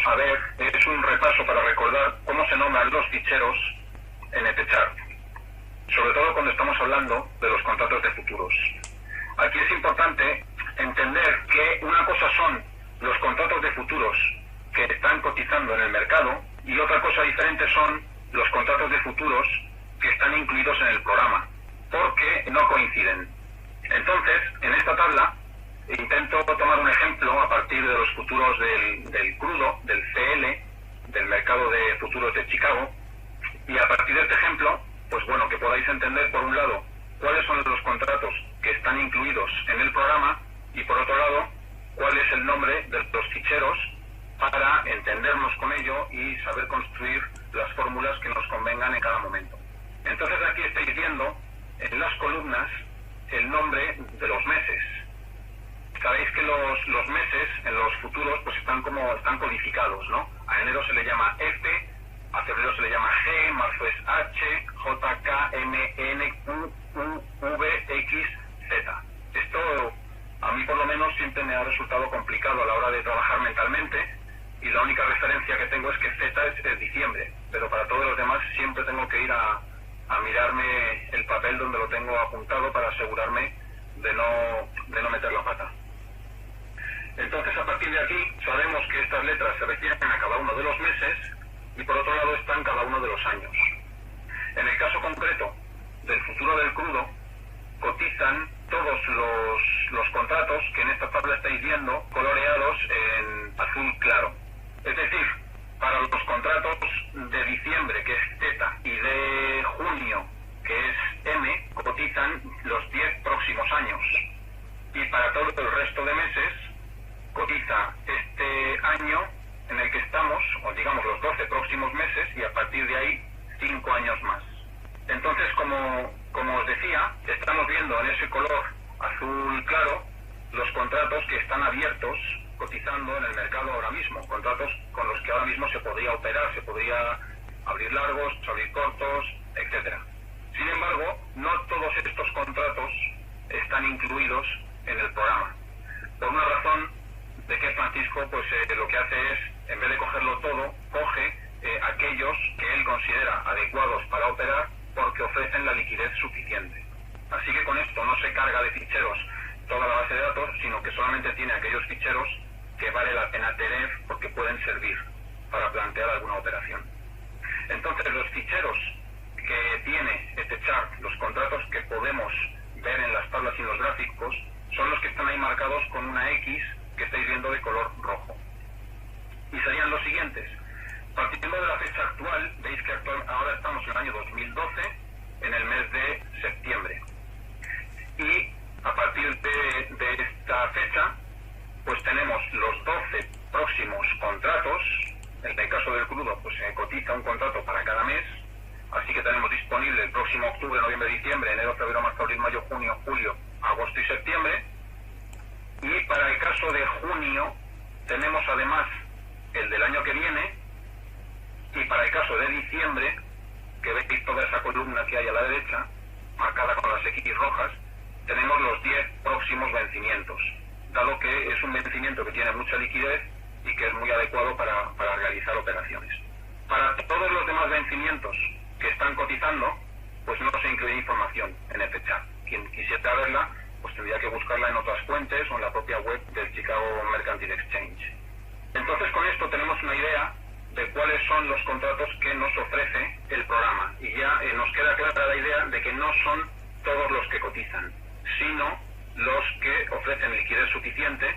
vamos a ver es un repaso para recordar cómo se nombran los ficheros en ETChart, sobre todo cuando estamos hablando de los contratos de futuros. Aquí es importante entender que una cosa son los contratos de futuros que están cotizando en el mercado y otra cosa diferente son los contratos de futuros que están incluidos en el programa, porque no coinciden. Entonces, en esta tabla intento tomar un ejemplo a partir de los futuros del crudo, del CL, del mercado de futuros de Chicago, y a partir de este ejemplo, pues bueno, que podáis entender por un lado cuáles son los contratos que están incluidos en el programa y por otro lado cuál es el nombre de los ficheros para entendernos con ello y saber construir las fórmulas que nos convengan en cada momento. Entonces aquí estáis viendo en las columnas el nombre de los meses. Sabéis que los meses en los futuros pues están codificados, ¿no? A enero se le llama F, a febrero se le llama G, marzo es H, J, K, M, N, Q, U, V, X, Z. Esto a mí por lo menos siempre me ha resultado complicado a la hora de trabajar mentalmente y la única referencia que tengo es que Z es diciembre, pero para todos los demás siempre tengo que ir a mirarme el papel donde lo tengo apuntado para asegurarme de no meter la pata. Entonces a partir de aquí sabemos que estas letras se refieren a cada uno de los meses y por otro lado están cada uno de los años. En el caso concreto del futuro del crudo cotizan todos los contratos que en esta tabla estáis viendo coloreados en azul claro. Es decir, para los contratos de diciembre, que es Z, y de junio, que es M, cotizan los 10 próximos años. Y para todo el resto de meses cotiza este año en el que estamos, o digamos los 12 próximos meses, y a partir de ahí 5 años más. Entonces, como os decía, estamos viendo en ese color azul claro los contratos que están abiertos cotizando en el mercado ahora mismo, contratos con los que ahora mismo se podría operar, se podría abrir largos, abrir cortos, etcétera. Sin embargo, no todos estos contratos están incluidos en el programa. Por una razón de que Francisco pues lo que hace es, en vez de cogerlo todo, coge aquellos que él considera adecuados para operar porque ofrecen la liquidez suficiente. Así que con esto no se carga de ficheros toda la base de datos, sino que solamente tiene aquellos ficheros que vale la pena tener porque pueden servir para plantear alguna operación. Entonces los ficheros que tiene este chart, los contratos que podemos ver en las tablas y los gráficos, son los que están ahí marcados con una X que estáis viendo de color rojo. Y serían los siguientes. Partiendo de la fecha actual, veis que ahora estamos en el año 2012, en el mes de septiembre. Y a partir de esta fecha, pues tenemos los 12 próximos contratos. En el caso del crudo, pues se cotiza un contrato para cada mes. Así que tenemos disponible el próximo octubre, noviembre, diciembre, enero, febrero, marzo, abril, mayo, junio, julio, agosto y septiembre. Y para el caso de junio, tenemos además el del año que viene. Y para el caso de diciembre, que veis toda esa columna que hay a la derecha, marcada con las X rojas, tenemos los 10 próximos vencimientos, dado que es un vencimiento que tiene mucha liquidez y que es muy adecuado para realizar operaciones. Para todos los demás vencimientos que están cotizando, pues no se incluye información en este chat. Quien quisiera verla, pues tendría que buscarla en otras fuentes o en la propia web del Chicago Mercantile Exchange. Entonces con esto tenemos una idea de cuáles son los contratos que nos ofrece el programa y ya nos queda clara la idea de que no son todos los que cotizan, sino los que ofrecen liquidez suficiente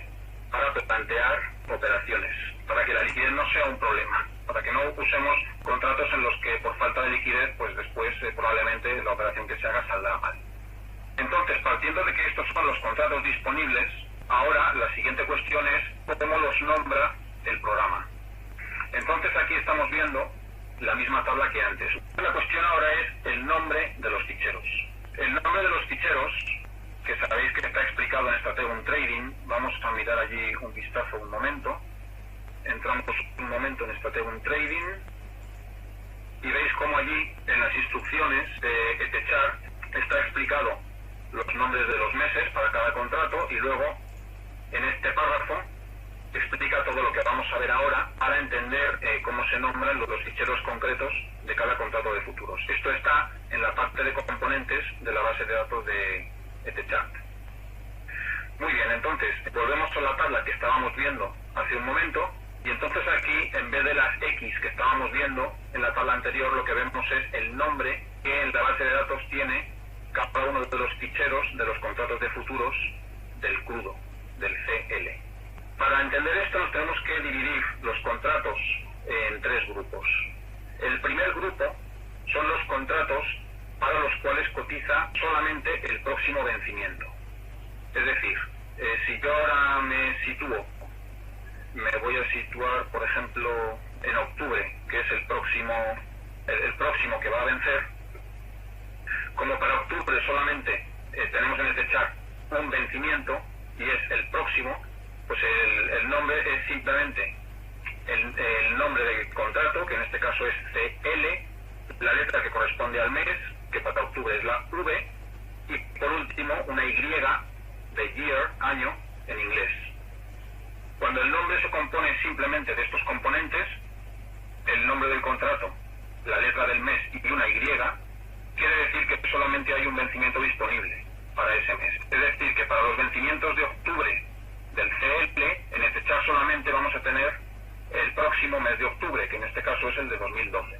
para plantear operaciones, para que la liquidez no sea un problema, para que no usemos contratos en los que por falta de liquidez pues después probablemente la operación que se haga saldrá mal. Entonces, partiendo de que estos son los contratos disponibles, ahora la siguiente cuestión es cómo los nombra el programa. Entonces aquí estamos viendo la misma tabla que antes. La cuestión ahora es el nombre de los ficheros. El nombre de los ficheros, que sabéis que está explicado en Stratego Trading, vamos a mirar allí un vistazo un momento. Entramos un momento en Stratego Trading y veis cómo allí en las instrucciones de este chart está explicado los nombres de los meses para cada contrato y luego en este párrafo explica todo lo que vamos a ver ahora para entender cómo se nombran los ficheros concretos de cada contrato de futuros. Esto está en la parte de componentes de la base de datos de ETHChart. Muy bien, entonces volvemos a la tabla que estábamos viendo hace un momento, y entonces aquí, en vez de las X que estábamos viendo en la tabla anterior, lo que vemos es el nombre que en la base de datos tiene cada uno de los ficheros de los contratos de futuros del crudo, del CL. Para entender esto nos tenemos que dividir los contratos en tres grupos. El primer grupo son los contratos para los cuales cotiza solamente el próximo vencimiento. Es decir, si yo ahora me voy a situar, por ejemplo, en octubre, que es el próximo que va a vencer. Como para octubre solamente tenemos en este chart un vencimiento y es el próximo, pues el nombre es simplemente el nombre del contrato, que en este caso es CL, la letra que corresponde al mes, que para octubre es la V, y por último una Y de year, año, en inglés. Cuando el nombre se compone simplemente de estos componentes, el nombre del contrato, la letra del mes y una Y, quiere decir que solamente hay un vencimiento disponible para ese mes. Es decir, que para los vencimientos de octubre del CL, en este chart solamente vamos a tener el próximo mes de octubre, que en este caso es el de 2012.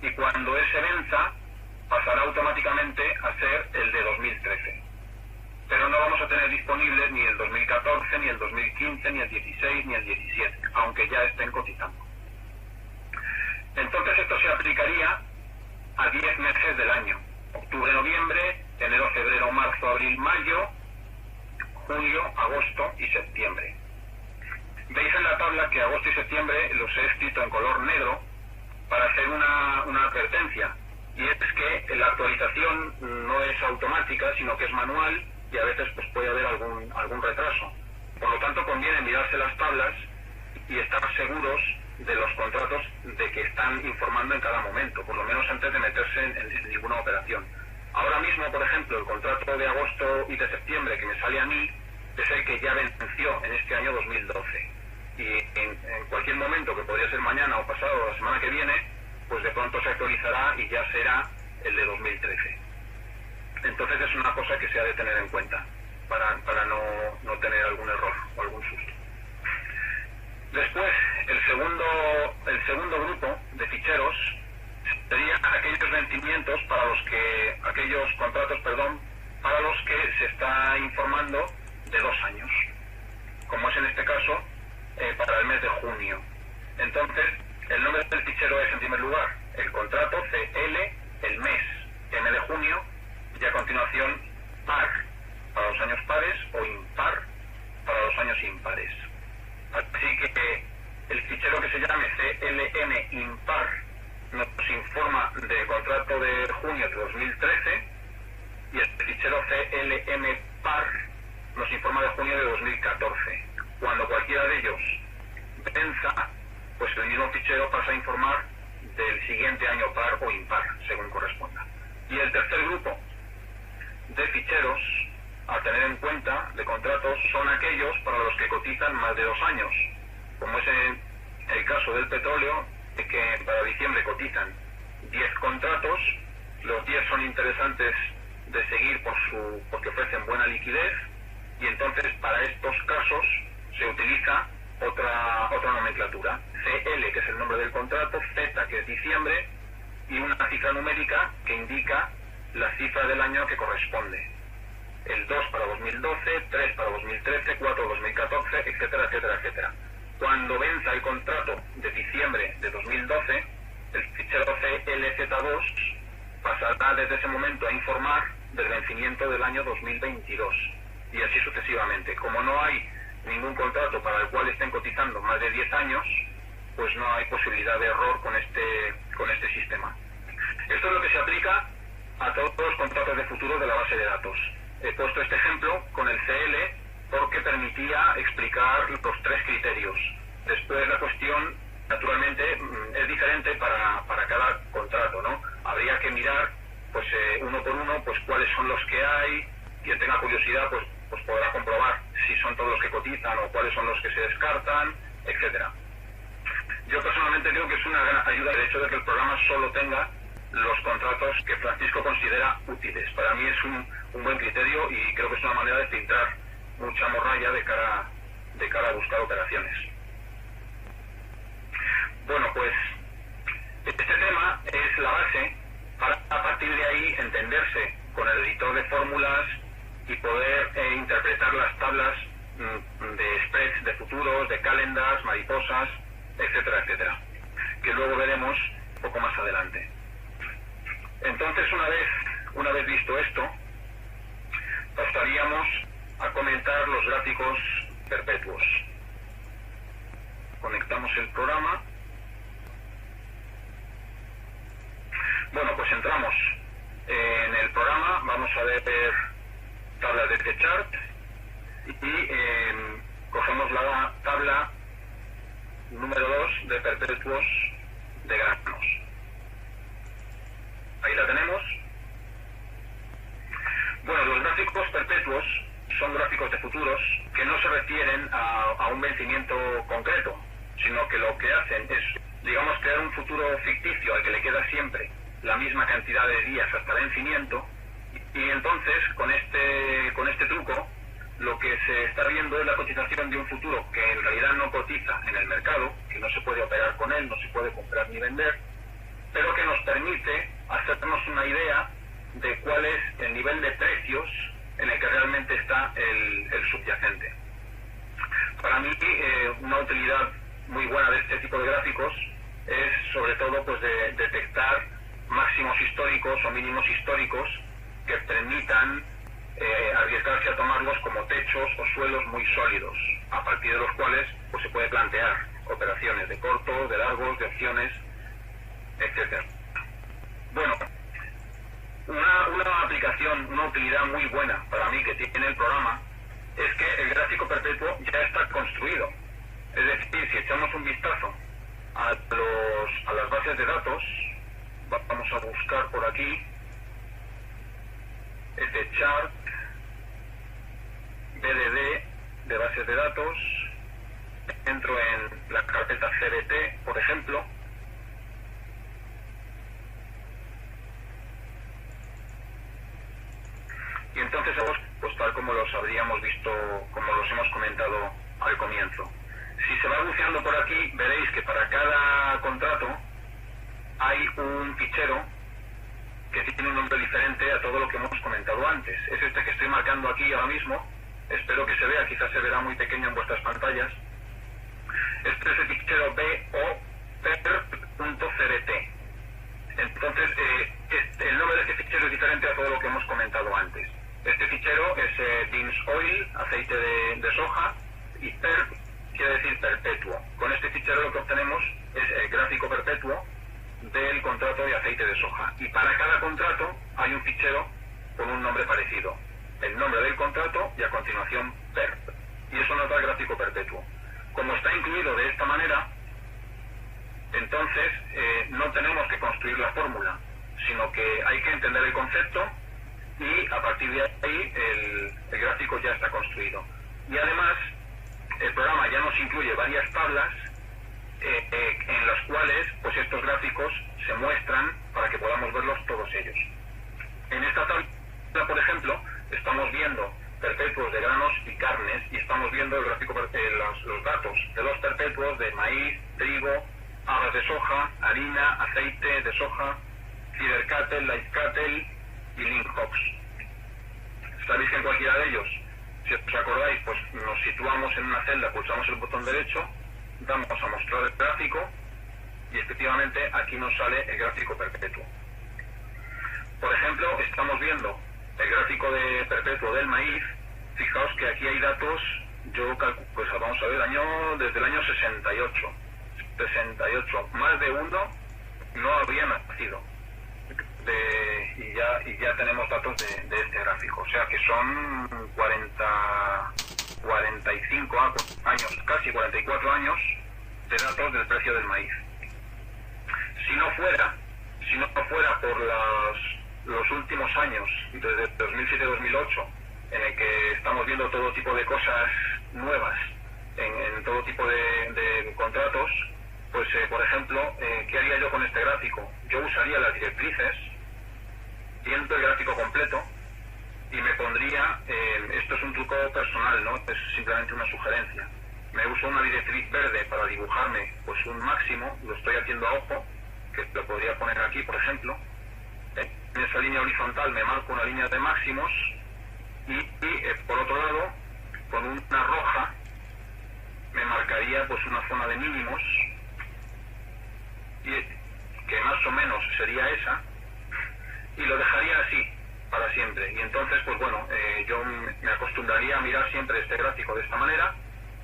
Y cuando ese venza, pasará automáticamente a ser el de 2013. Pero no vamos a tener disponibles ni el 2014, ni el 2015, ni el 16, ni el 17, aunque ya estén cotizando. Entonces esto se aplicaría a 10 meses del año: octubre, noviembre, enero, febrero, marzo, abril, mayo, julio, agosto y septiembre. Veis en la tabla que agosto y septiembre los he escrito en color negro para hacer una advertencia, y es que la actualización no es automática, sino que es manual, y a veces pues puede haber algún retraso. Por lo tanto, conviene mirarse las tablas y estar seguros de los contratos de que están informando en cada momento, por lo menos antes de meterse en ninguna operación. Ahora mismo, por ejemplo, el contrato de agosto y de septiembre que me sale a mí es el que ya venció en este año 2012. Y en cualquier momento, que podría ser mañana o pasado o la semana que viene, pues de pronto se actualizará y ya será el de 2013. Entonces es una cosa que se ha de tener en cuenta para no tener algún error o algún susto. Después, el segundo grupo de ficheros serían aquellos vencimientos aquellos contratos, para los que se está informando de 2 años, como es en este caso para el mes de junio. Entonces, el nombre del fichero es, en primer lugar, el contrato CL, el mes M de junio, y a continuación par para los años pares o impar para los años impares. Así que el fichero que se llame CLM impar nos informa del contrato de junio de 2013, y el fichero CLM par nos informa de junio de 2014. Cuando cualquiera de ellos venza, pues el mismo fichero pasa a informar del siguiente año par o impar, según corresponda. Y el tercer grupo de ficheros a tener en cuenta de contratos son aquellos para los que cotizan más de 2 años, como es el caso del petróleo, que para diciembre cotizan 10 contratos. Los 10 son interesantes de seguir porque ofrecen buena liquidez, y entonces para estos casos se utiliza otra nomenclatura: CL, que es el nombre del contrato, Z, que es diciembre, y una cifra numérica que indica la cifra del año que corresponde. El 2 para 2012, 3 para 2013, 4 2014, etcétera, etcétera, etcétera. Cuando venza el contrato de diciembre de 2012, el fichero CLZ2 pasará desde ese momento a informar del vencimiento del año 2022, y así sucesivamente. Como no hay ningún contrato para el cual estén cotizando más de 10 años, pues no hay posibilidad de error con este sistema. Esto es lo que se aplica a todos los contratos de futuros de la base de datos. He puesto este ejemplo con el CL porque permitía explicar los 3 criterios. Después la cuestión, naturalmente, es diferente para cada contrato, ¿no? Habría que mirar, pues uno por uno, pues cuáles son los que hay. Quien tenga curiosidad, pues podrá comprobar si son son todos los que cotizan o cuáles son los que se descartan, etcétera. Yo personalmente creo que es una gran ayuda el hecho de que el programa solo tenga los contratos que Francisco considera útiles. Para mí es un buen criterio y creo que es una manera de filtrar mucha morralla de cara a buscar operaciones. Bueno, pues este tema es la base para a partir de ahí entenderse con el editor de fórmulas y poder interpretar las tablas de spreads de futuros, de calendars, mariposas, etcétera, etcétera, que luego veremos un poco más adelante. Entonces, una vez visto esto, pasaríamos a comentar los gráficos perpetuos. Conectamos el programa. Bueno, pues entramos en el programa, vamos a ver tablas de este chart y cogemos la tabla número 2 de perpetuos de granos. Ahí la tenemos. Bueno, los gráficos perpetuos son gráficos de futuros que no se refieren a un vencimiento concreto, sino que lo que hacen es, digamos, crear un futuro ficticio al que le queda siempre la misma cantidad de días hasta vencimiento, y entonces con este truco lo que se está viendo es la cotización de un futuro que en realidad no cotiza en el mercado, que no se puede operar con él, no se puede comprar ni vender, pero que nos permite hacernos una idea de cuál es el nivel de precios en el que realmente está el subyacente. Para mí, una utilidad muy buena de este tipo de gráficos es sobre todo pues de detectar máximos históricos o mínimos históricos que permitan arriesgarse a tomarlos como techos o suelos muy sólidos, a partir de los cuales pues se puede plantear operaciones de corto, de largos, de opciones, etcétera. Bueno, una aplicación, una utilidad muy buena para mí que tiene el programa es que el gráfico perpetuo ya está construido. Es decir, si echamos un vistazo a las bases de datos, vamos a buscar por aquí este chart BDD de bases de datos, entro en la carpeta CBT, por ejemplo, y entonces pues tal como los habríamos visto, como los hemos comentado al comienzo. Si se va buceando por aquí, veréis que para cada contrato hay un fichero que tiene un nombre diferente a todo lo que hemos comentado antes. Es este que estoy marcando aquí ahora mismo. Espero que se vea, quizás se verá muy pequeño en vuestras pantallas. Este es el fichero BOPER.cbt. Entonces, el nombre de este fichero es diferente a todo lo que hemos comentado antes. Este fichero es beans oil, aceite de soja, y PERP quiere decir perpetuo. Con este fichero lo que obtenemos es el gráfico perpetuo del contrato de aceite de soja. Y para cada contrato hay un fichero con un nombre parecido. El nombre del contrato y a continuación PERP. Y eso nos da el gráfico perpetuo. Como está incluido de esta manera, entonces no tenemos que construir la fórmula, sino que hay que entender el concepto y a partir de ahí el gráfico ya está construido. Y además, el programa ya nos incluye varias tablas en las cuales pues estos gráficos se muestran para que podamos verlos todos ellos. En esta tabla, por ejemplo, estamos viendo perpetuos de granos y carnes y estamos viendo el gráfico los datos de los perpetuos de maíz, trigo, habas de soja, harina, aceite de soja, feeder cattle, light cattle y link hogs. Sabéis que en cualquiera de ellos, si os acordáis, pues nos situamos en una celda, pulsamos el botón derecho, damos a mostrar el gráfico y efectivamente aquí nos sale el gráfico perpetuo. Por ejemplo, estamos viendo el gráfico de perpetuo del maíz. Fijaos que aquí hay datos, yo calculo, pues vamos a ver, desde el año 68, más de uno no habría nacido. Y ya tenemos datos de este gráfico, o sea que son 45 años, casi 44 años de datos del precio del maíz. Si no fuera por los últimos años, desde 2007-2008, en el que estamos viendo todo tipo de cosas nuevas en todo tipo de contratos, pues por ejemplo, ¿qué haría yo con este gráfico? Yo usaría las directrices, viendo el gráfico completo, y me pondría, esto es un truco personal, ¿no? Es simplemente una sugerencia. Me uso una directriz verde para dibujarme pues un máximo, lo estoy haciendo a ojo, que lo podría poner aquí, por ejemplo. En esa línea horizontal me marco una línea de máximos y por otro lado, con una roja, me marcaría pues una zona de mínimos, y que más o menos sería esa, y lo dejaría así para siempre. Y entonces, pues bueno, yo me acostumbraría a mirar siempre este gráfico de esta manera,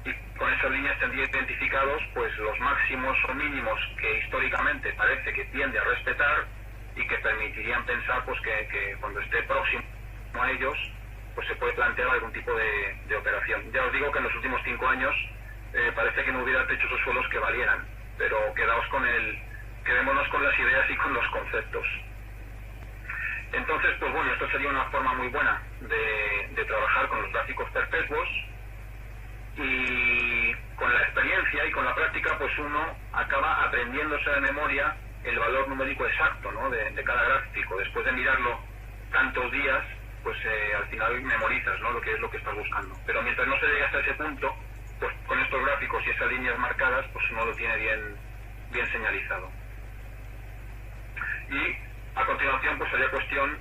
y con esas líneas tendría identificados pues los máximos o mínimos que históricamente parece que tiende a respetar y que permitirían pensar pues que cuando esté próximo a ellos pues se puede plantear algún tipo de operación. Ya os digo que en los últimos 5 años parece que no hubiera techos o suelos que valieran, pero quedémonos con las ideas y con los conceptos. Entonces, pues bueno, esto sería una forma muy buena de trabajar con los gráficos perpetuos, y con la experiencia y con la práctica pues uno acaba aprendiéndose de memoria el valor numérico exacto, ¿no? de cada gráfico. Después de mirarlo tantos días, pues al final memorizas, ¿no? Lo que es lo que estás buscando. Pero mientras no se llegue hasta ese punto, pues con estos gráficos y esas líneas marcadas, pues uno lo tiene bien señalizado. Y a continuación pues sería cuestión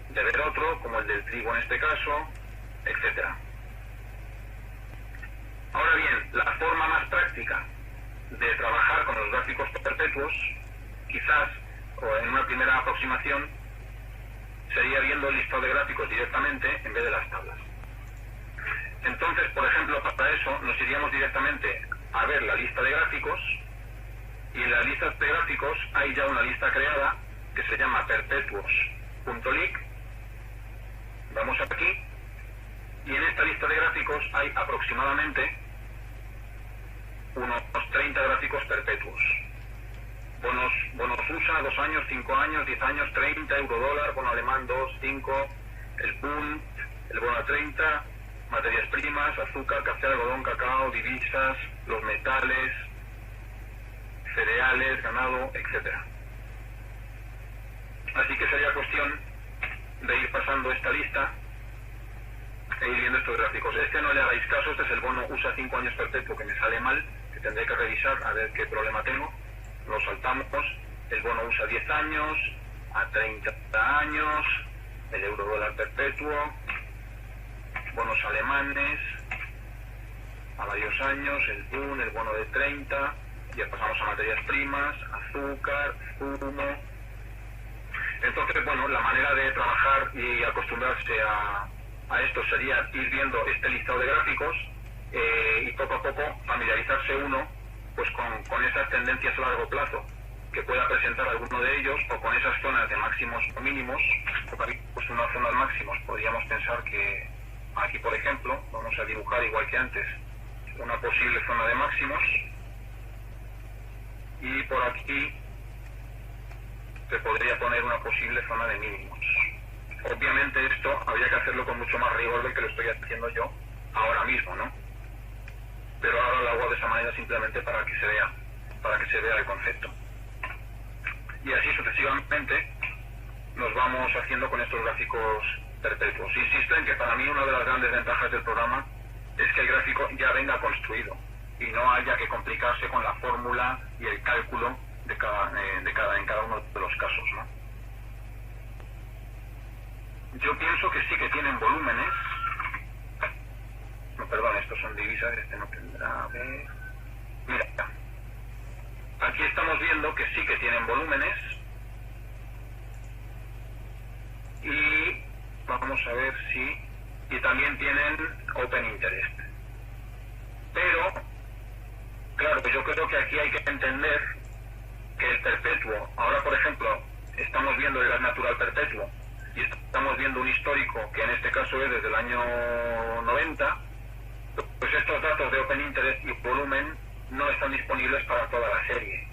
de ver otro, como el del trigo en este caso, etcétera. Ahora bien, la forma más práctica de trabajar con los gráficos perpetuos, quizás, o en una primera aproximación, sería viendo el listado de gráficos directamente en vez de las tablas. Entonces, por ejemplo, para eso nos iríamos directamente a ver la lista de gráficos, y en las listas de gráficos hay ya una lista creada que se llama perpetuos.lig. Vamos aquí, y en esta lista de gráficos hay aproximadamente unos 30 gráficos perpetuos. Bonos USA, 2 años, 5 años, 10 años, 30, eurodólar, bono alemán 2, 5, el Bund, el bono a 30, materias primas, azúcar, café, algodón, cacao, divisas, los metales, cereales, ganado, etcétera. Así que sería cuestión de ir pasando esta lista e ir viendo estos gráficos. Este no le hagáis caso, este es el bono USA 5 años perpetuo que me sale mal, que tendré que revisar a ver qué problema tengo. Lo saltamos. El bono USA 10 años, a 30 años, el eurodólar perpetuo, bonos alemanes a varios años, el BUN, el bono de 30, ya pasamos a materias primas, azúcar, zumo. Entonces, bueno, la manera de trabajar y acostumbrarse a esto sería ir viendo este listado de gráficos y poco a poco familiarizarse uno pues con esas tendencias a largo plazo que pueda presentar alguno de ellos, o con esas zonas de máximos o mínimos. Pues unas zonas máximos podríamos pensar que aquí, por ejemplo, vamos a dibujar igual que antes una posible zona de máximos, y por aquí se podría poner una posible zona de mínimos. Obviamente esto habría que hacerlo con mucho más rigor del que lo estoy haciendo yo ahora mismo, ¿no? Pero ahora lo hago de esa manera simplemente para que se vea el concepto. Y así sucesivamente nos vamos haciendo con estos gráficos perpetuos. Insisto en que para mí una de las grandes ventajas del programa es que el gráfico ya venga construido y no haya que complicarse con la fórmula y el cálculo en cada uno de los casos, ¿no? Yo pienso que sí que tienen volúmenes. No, perdón, estos son divisas, este no tendrá. Mira, aquí estamos viendo que sí que tienen volúmenes, y vamos a ver si, y también tienen open interest. Pero claro, yo creo que aquí hay que entender que el perpetuo, ahora por ejemplo estamos viendo el gas natural perpetuo y estamos viendo un histórico que en este caso es desde el año 90, pues estos datos de open interest y volumen no están disponibles para toda la serie,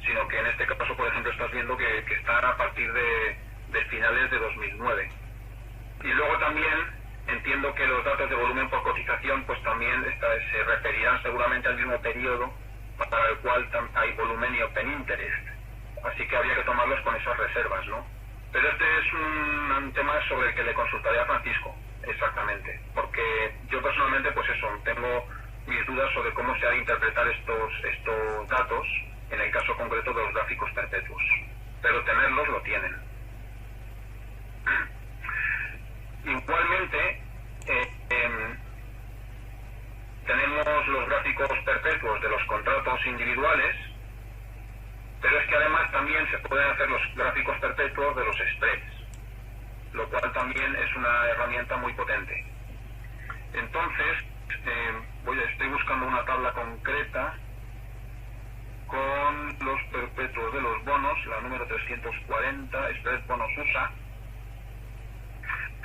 sino que en este caso, por ejemplo, estás viendo que están a partir de finales de 2009. Y luego también entiendo que los datos de volumen por cotización pues también se referirán seguramente al mismo periodo para el cual hay volumen y open interest. Así que habría que tomarlos con esas reservas, ¿no? Pero este es un tema sobre el que le consultaré a Francisco, exactamente. Porque yo personalmente, pues eso, tengo mis dudas sobre cómo se ha de interpretar estos datos en el caso concreto de los gráficos perpetuos. Pero tenerlos lo tienen. Igualmente, tenemos los gráficos perpetuos de los contratos individuales, pero es que además también se pueden hacer los gráficos perpetuos de los spreads, lo cual también es una herramienta muy potente. Entonces, estoy buscando una tabla concreta con los perpetuos de los bonos, la número 340, spread bonos USA.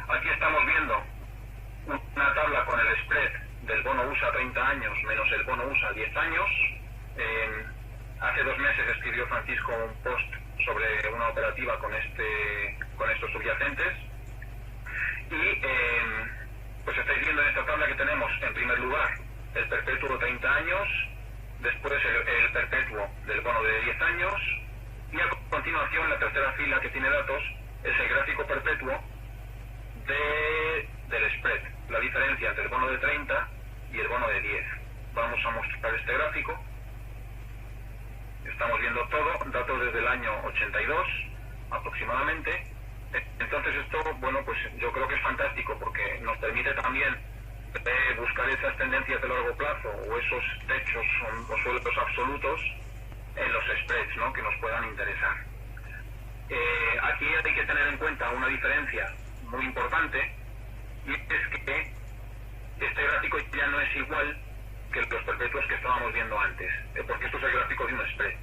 Aquí estamos viendo una tabla con el spread del bono USA 30 años menos el bono USA 10 años. Hace 2 meses escribió Francisco un post sobre una operativa con estos subyacentes. Y pues estáis viendo en esta tabla que tenemos en primer lugar el perpetuo de 30 años, después el perpetuo del bono de 10 años, y a continuación la tercera fila que tiene datos es el gráfico perpetuo del spread, la diferencia entre el bono de 30 y el bono de 10. Vamos a mostrar este gráfico. Estamos viendo todo, datos desde el año 82 aproximadamente. Entonces esto, bueno, pues yo creo que es fantástico porque nos permite también buscar esas tendencias de largo plazo o esos techos o suelos absolutos en los spreads, ¿no?, que nos puedan interesar. Aquí hay que tener en cuenta una diferencia muy importante, y es que este gráfico ya no es igual que los perpetuos que estábamos viendo antes, porque esto es el gráfico de un spread.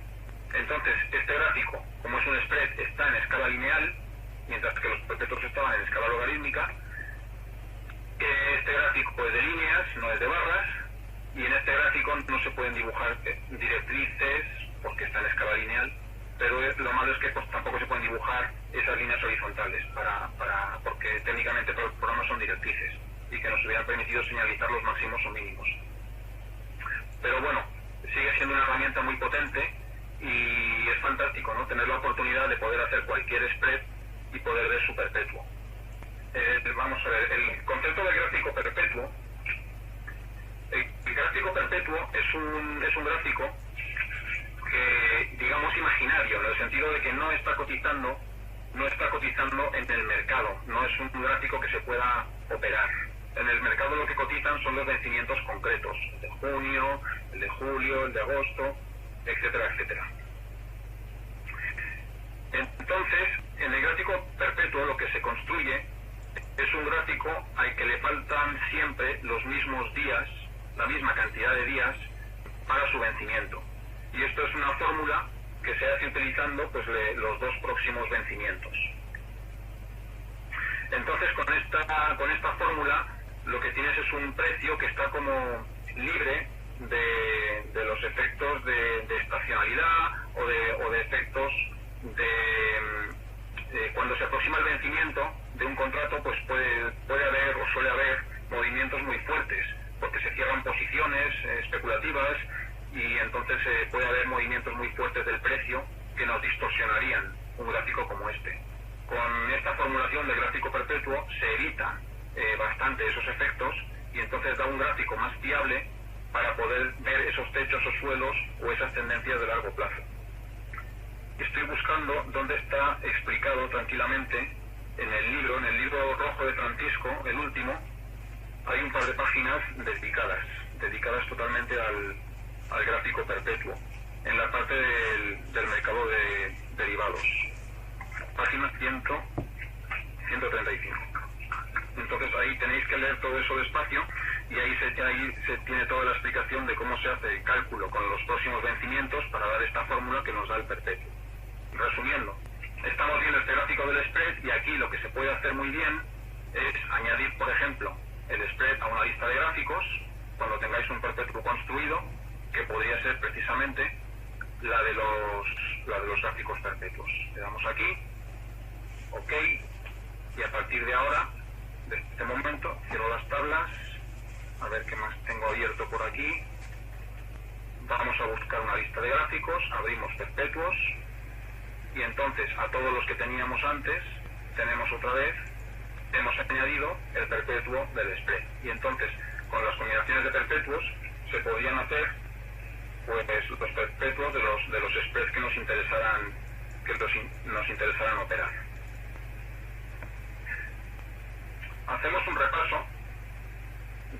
Entonces, este gráfico, como es un spread, está en escala lineal, mientras que los perpetuos estaban en escala logarítmica. Este gráfico es de líneas, no es de barras, y en este gráfico no se pueden dibujar directrices porque está en escala lineal, pero lo malo es que pues, tampoco se pueden dibujar esas líneas horizontales porque técnicamente los programas son directrices y que nos hubieran permitido señalizar los máximos o mínimos. Pero bueno, sigue siendo una herramienta muy potente y es fantástico, ¿no?, tener la oportunidad de poder hacer cualquier spread y poder ver su perpetuo. Vamos a ver, el concepto del gráfico perpetuo. El gráfico perpetuo es un gráfico que, digamos, imaginario, en el sentido de que no está cotizando en el mercado, no es un gráfico que se pueda operar. En el mercado lo que cotizan son los vencimientos concretos, el de junio, el de julio, el de agosto, etcétera, etcétera. Entonces, en el gráfico perpetuo lo que se construye es un gráfico al que le faltan siempre los mismos días, la misma cantidad de días para su vencimiento. Y esto es una fórmula que se hace utilizando pues los 2 próximos vencimientos. Entonces, con esta fórmula lo que tienes es un precio que está como libre de los efectos de estacionalidad o de efectos de cuando se aproxima el vencimiento de un contrato, pues puede haber o suele haber movimientos muy fuertes porque se cierran posiciones especulativas y entonces puede haber movimientos muy fuertes del precio que nos distorsionarían un gráfico como este. Con esta formulación del gráfico perpetuo se evita bastante esos efectos y entonces da un gráfico más fiable para poder ver esos techos o suelos o esas tendencias de largo plazo. Estoy buscando dónde está explicado tranquilamente en el libro rojo de Francisco, el último. Hay un par de páginas dedicadas totalmente al gráfico perpetuo, en la parte del mercado de derivados. Página 135. Entonces ahí tenéis que leer todo eso despacio y ahí se tiene toda la explicación de cómo se hace el cálculo con los próximos vencimientos para dar esta fórmula que nos da el perpetuo. Resumiendo, estamos viendo este gráfico del spread y aquí lo que se puede hacer muy bien es añadir, por ejemplo, el spread a una lista de gráficos cuando tengáis un perpetuo construido, que podría ser precisamente la de los gráficos perpetuos. Le damos aquí, OK, y a partir de ahora de este momento, cierro las tablas, a ver qué más tengo abierto por aquí. Vamos a buscar una lista de gráficos, abrimos perpetuos y entonces a todos los que teníamos antes tenemos otra vez, hemos añadido el perpetuo del spread. Y entonces con las combinaciones de perpetuos se podrían hacer pues los perpetuos de los spreads que nos interesaran operar. Hacemos un repaso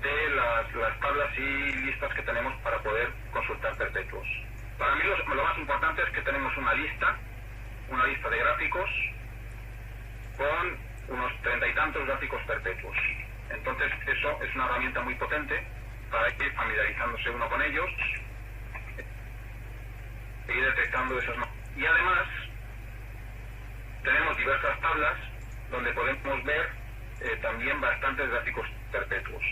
de las tablas y listas que tenemos para poder consultar perpetuos. Para mí lo más importante es que tenemos una lista de gráficos con unos 30 y tantos gráficos perpetuos. Entonces eso es una herramienta muy potente para ir familiarizándose uno con ellos e ir detectando esas. Y además tenemos diversas tablas donde podemos ver también bastantes gráficos perpetuos.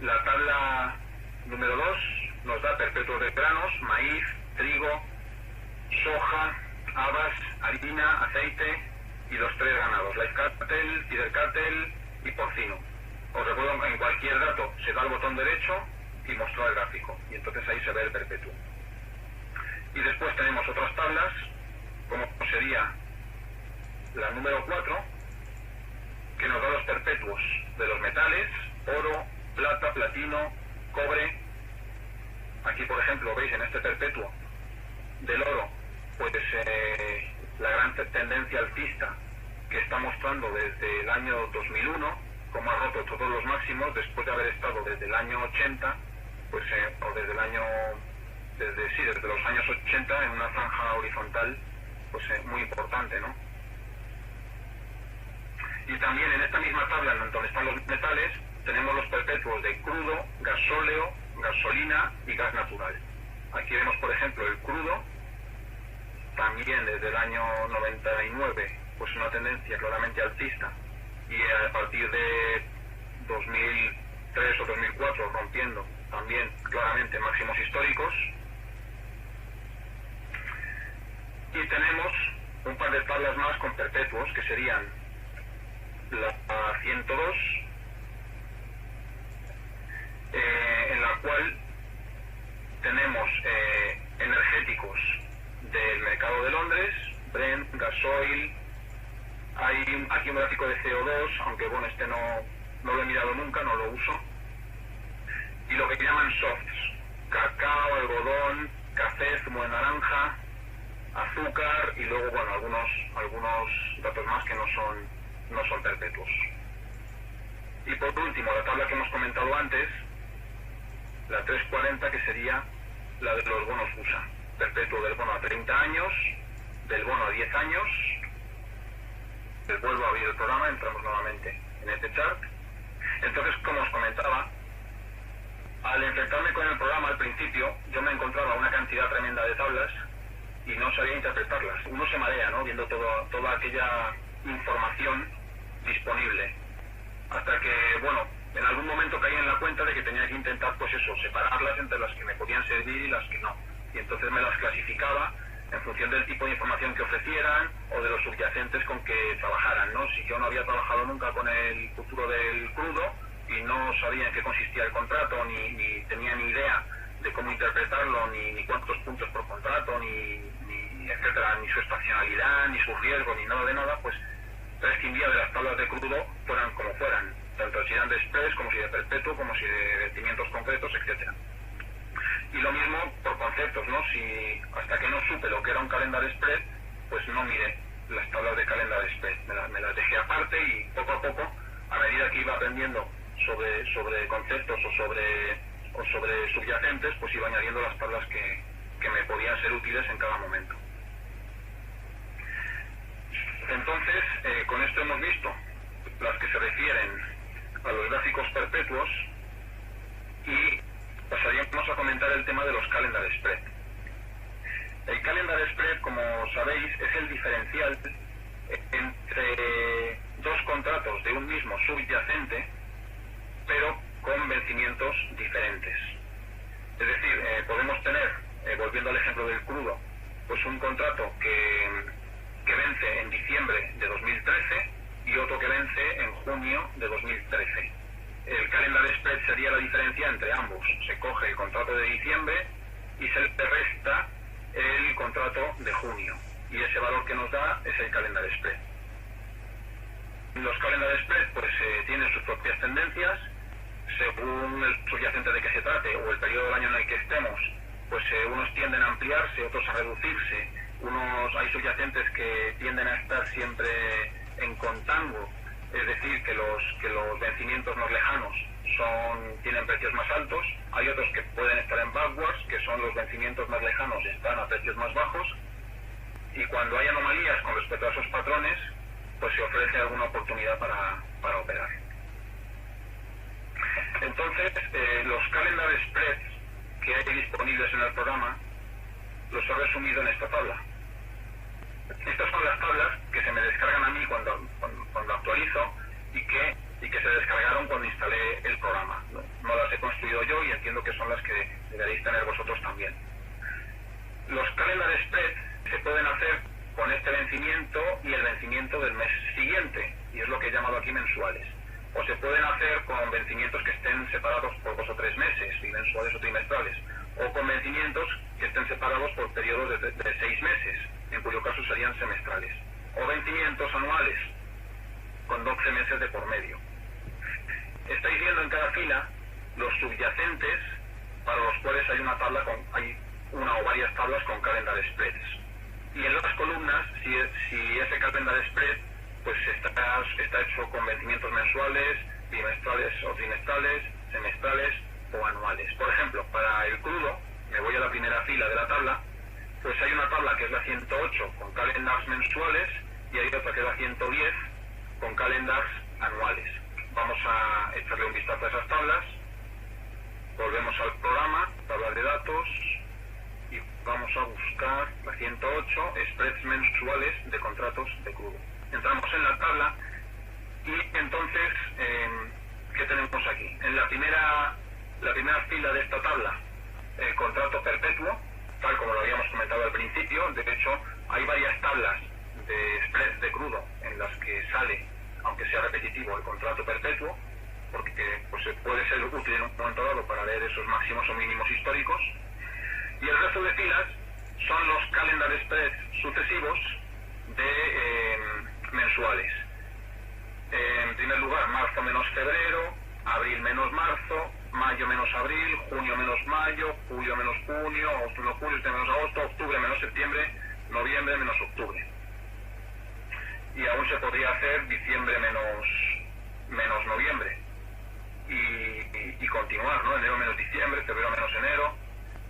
La tabla número 2 nos da perpetuos de granos, maíz, trigo, soja, habas, harina, aceite y los 3 ganados, live cattle, feeder cattle y porcino. Os recuerdo, en cualquier dato se da el botón derecho y mostrar el gráfico, y entonces ahí se ve el perpetuo. Y después tenemos otras tablas, como sería la número 4, que nos da los perpetuos de los metales, oro, plata, platino, cobre. Aquí, por ejemplo, veis en este perpetuo del oro, pues la gran tendencia alcista que está mostrando desde el año 2001, como ha roto todos los máximos después de haber estado desde el año 80, pues o desde los años 80 en una franja horizontal, pues muy importante, ¿no? Y también en esta misma tabla, donde están los metales, tenemos los perpetuos de crudo, gasóleo, gasolina y gas natural. Aquí vemos, por ejemplo, el crudo, también desde el año 99, pues una tendencia claramente alcista, y a partir de 2003 o 2004 rompiendo también claramente máximos históricos. Y tenemos un par de tablas más con perpetuos, que serían la 102, en la cual tenemos energéticos del mercado de Londres, Brent, gasoil. Hay aquí un gráfico de CO2, aunque bueno, este no lo he mirado nunca, no lo uso. Y lo que llaman softs: cacao, algodón, café, zumo de naranja, azúcar y luego bueno, algunos datos más que no son perpetuos. Y por último, la tabla que hemos comentado antes, la 340, que sería la de los bonos USA. Perpetuo del bono a 30 años, del bono a 10 años. Les vuelvo a abrir el programa, entramos nuevamente en este chart. Entonces, como os comentaba, al enfrentarme con el programa al principio, yo me encontraba una cantidad tremenda de tablas y no sabía interpretarlas. Uno se marea, ¿no?, viendo toda aquella información disponible. Hasta que, bueno, en algún momento caí en la cuenta de que tenía que intentar, pues eso, separarlas entre las que me podían servir y las que no. Y entonces me las clasificaba en función del tipo de información que ofrecieran o de los subyacentes con que trabajaran, ¿no? Si yo no había trabajado nunca con el futuro del crudo y no sabía en qué consistía el contrato, ni tenía ni idea de cómo interpretarlo, ni cuántos puntos por contrato, ni etcétera, ni su estacionalidad, ni su riesgo, ni nada de nada, pues prescindía de las tablas de crudo fueran como fueran, tanto si eran de express, como si de perpetuo, como si de vencimientos concretos, etcétera. Y lo mismo por conceptos, ¿no? Si hasta que no supe lo que era un calendar spread, pues no miré las tablas de calendar spread, me las dejé aparte y poco a poco, a medida que iba aprendiendo sobre conceptos o sobre subyacentes, pues iba añadiendo las tablas que me podían ser útiles en cada momento. Entonces, con esto hemos visto las que se refieren a los gráficos perpetuos y pasaríamos a comentar el tema de los calendar spread. El calendar spread, como sabéis, es el diferencial entre dos contratos de un mismo subyacente, pero con vencimientos diferentes. Es decir, podemos tener, volviendo al ejemplo del crudo, pues un contrato que vence en diciembre de 2013 y otro que vence en junio de 2013. El calendar spread sería la diferencia entre ambos. Se coge el contrato de diciembre y se le resta el contrato de junio, y ese valor que nos da es el calendar spread. Los calendar spread pues tienen sus propias tendencias según el subyacente de que se trate o el periodo del año en el que estemos. Pues unos tienden a ampliarse, otros a reducirse. Hay subyacentes que tienden a estar siempre en contango, es decir, que los vencimientos más lejanos tienen precios más altos. Hay otros que pueden estar en backwards, que son los vencimientos más lejanos están a precios más bajos, y cuando hay anomalías con respecto a esos patrones, pues se ofrece alguna oportunidad para operar. Entonces, los calendar spreads que hay disponibles en el programa los he resumido en esta tabla. Estas son las tablas que se me descargan a mí cuando actualizo y que se descargaron cuando instalé el programa. No las he construido yo y entiendo que son las que deberéis tener vosotros también. Los calendar spread se pueden hacer con este vencimiento y el vencimiento del mes siguiente, y es lo que he llamado aquí mensuales. O se pueden hacer con vencimientos que estén separados por 2 o 3 meses, bimensuales o trimestrales, o con vencimientos que estén separados por periodos de 6 meses, en cuyo caso serían semestrales, o vencimientos anuales, con 12 meses de por medio. Estáis viendo en cada fila los subyacentes para los cuales hay una o varias tablas con calendar spreads. Y en las columnas, si ese calendar spread pues está hecho con vencimientos mensuales, bimestrales o trimestrales, semestrales o anuales. Por ejemplo, para el crudo, me voy a la primera fila de la tabla, pues hay una tabla que es la 108 con calendars mensuales y hay otra que es la 110 con calendars anuales. Vamos a echarle un vistazo a esas tablas, volvemos al programa, tabla de datos, y vamos a buscar la 108, spreads mensuales de contratos de crudo. Entramos en la tabla y entonces, ¿qué tenemos aquí? En la primera fila de esta tabla, el contrato perpetuo, tal como lo habíamos comentado al principio. De hecho, hay varias tablas de spreads de crudo en las que sale, aunque sea repetitivo, el contrato perpetuo, porque pues, puede ser útil en un momento dado para leer esos máximos o mínimos históricos. Y el resto de filas son los calendar spreads sucesivos de mensuales. En primer lugar, marzo menos febrero, abril menos marzo, mayo menos abril, junio menos mayo, julio menos junio, agosto menos julio, septiembre menos agosto, octubre menos septiembre, noviembre menos octubre. Y aún se podría hacer diciembre menos noviembre. Y continuar, ¿no? Enero menos diciembre, febrero menos enero.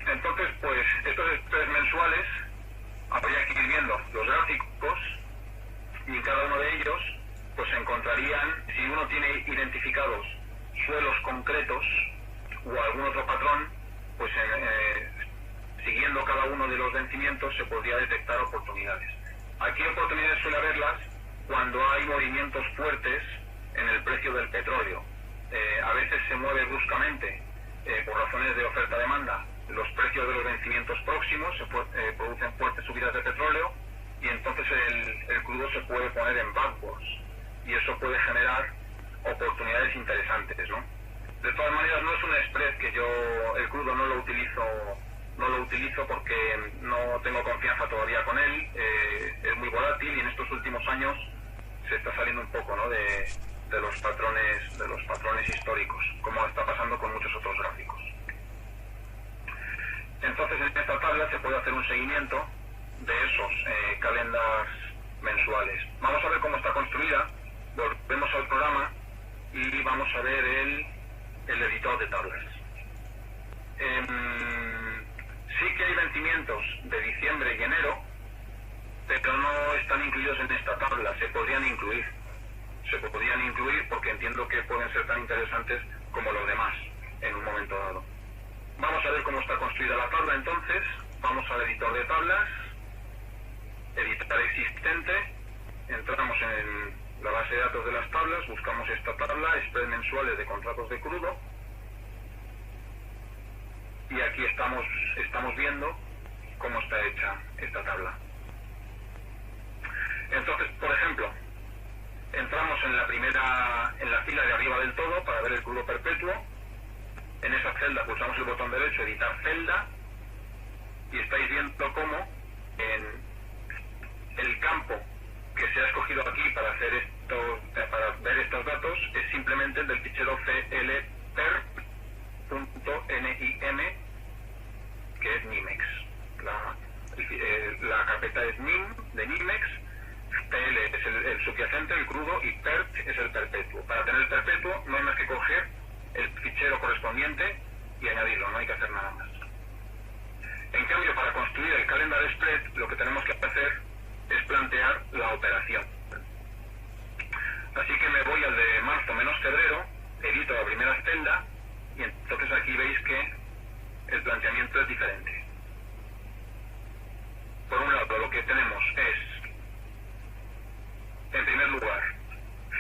Entonces, pues, estos spreads mensuales, habría que ir viendo los gráficos, y en cada uno de ellos, pues se encontrarían, si uno tiene identificados suelos concretos o algún otro patrón, pues siguiendo cada uno de los vencimientos se podría detectar oportunidades. Aquí oportunidades suele haberlas cuando hay movimientos fuertes en el precio del petróleo. A veces se mueve bruscamente, por razones de oferta-demanda, los precios de los vencimientos próximos, se producen fuertes subidas de petróleo, y entonces el crudo se puede poner en backwards, y eso puede generar oportunidades interesantes, ¿no? De todas maneras, no es un spread que el crudo no lo utilizo porque no tengo confianza todavía con él. Es muy volátil y en estos últimos años se está saliendo un poco, ¿no?, de los patrones históricos, como está pasando con muchos otros gráficos. Entonces, en esta tabla se puede hacer un seguimiento de esos calendars mensuales. Vamos a ver cómo está construida. Volvemos al programa y vamos a ver el editor de tablas. Sí que hay vencimientos de diciembre y enero, pero no están incluidos en esta tabla. Se podrían incluir porque entiendo que pueden ser tan interesantes como los demás en un momento dado. Vamos a ver cómo está construida la tabla entonces. Vamos al editor de tablas, editar existente, entramos en la base de datos de las tablas, buscamos esta tabla, spreads mensuales de contratos de crudo, y aquí estamos viendo cómo está hecha esta tabla. Entonces, por ejemplo, entramos en la fila de arriba del todo para ver el crudo perpetuo. En esa celda pulsamos el botón derecho, editar celda, y estáis viendo cómo en el campo que se ha escogido aquí para ver estos datos es simplemente el del fichero clperp.nim, que es NIMEX. La carpeta es NIM de NIMEX, PL es el subyacente, el crudo, y PERP es el perpetuo. Para tener el perpetuo no hay más que coger el fichero correspondiente y añadirlo, no hay que hacer nada más. En cambio, para construir el calendar spread, lo que tenemos que hacer es plantear la operación. Así que me voy al de marzo menos febrero, edito la primera celda, y entonces aquí veis que el planteamiento es diferente. Por un lado, lo que tenemos es, en primer lugar,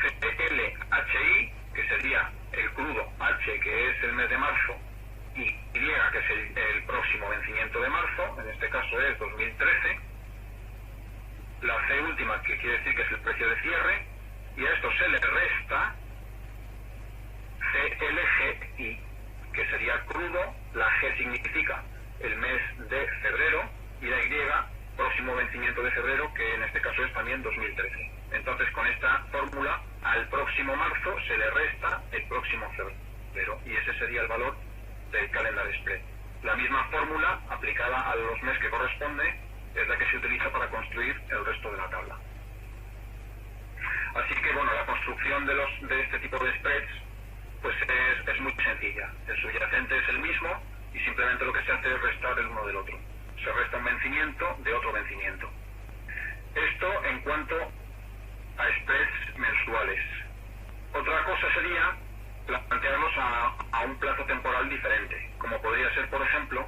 CLHI, que sería el crudo H, que es el mes de marzo, y Y, que es el próximo vencimiento de marzo, en este caso es 2013, la C última, que quiere decir que es el precio de cierre, y a esto se le resta CLGI, que sería crudo, la G significa el mes de febrero, y la Y, próximo vencimiento de febrero, que en este caso es también 2013. Entonces, con esta fórmula, al próximo marzo se le resta el próximo febrero, y ese sería el valor del calendar spread. La misma fórmula, aplicada a los meses que corresponde, es la que se utiliza para construir el resto de la tabla. Así que, bueno, la construcción de este tipo de spreads pues es muy sencilla. El subyacente es el mismo y simplemente lo que se hace es restar el uno del otro. Se resta un vencimiento de otro vencimiento. Esto en cuanto a spreads mensuales. Otra cosa sería plantearlos a un plazo temporal diferente, como podría ser, por ejemplo,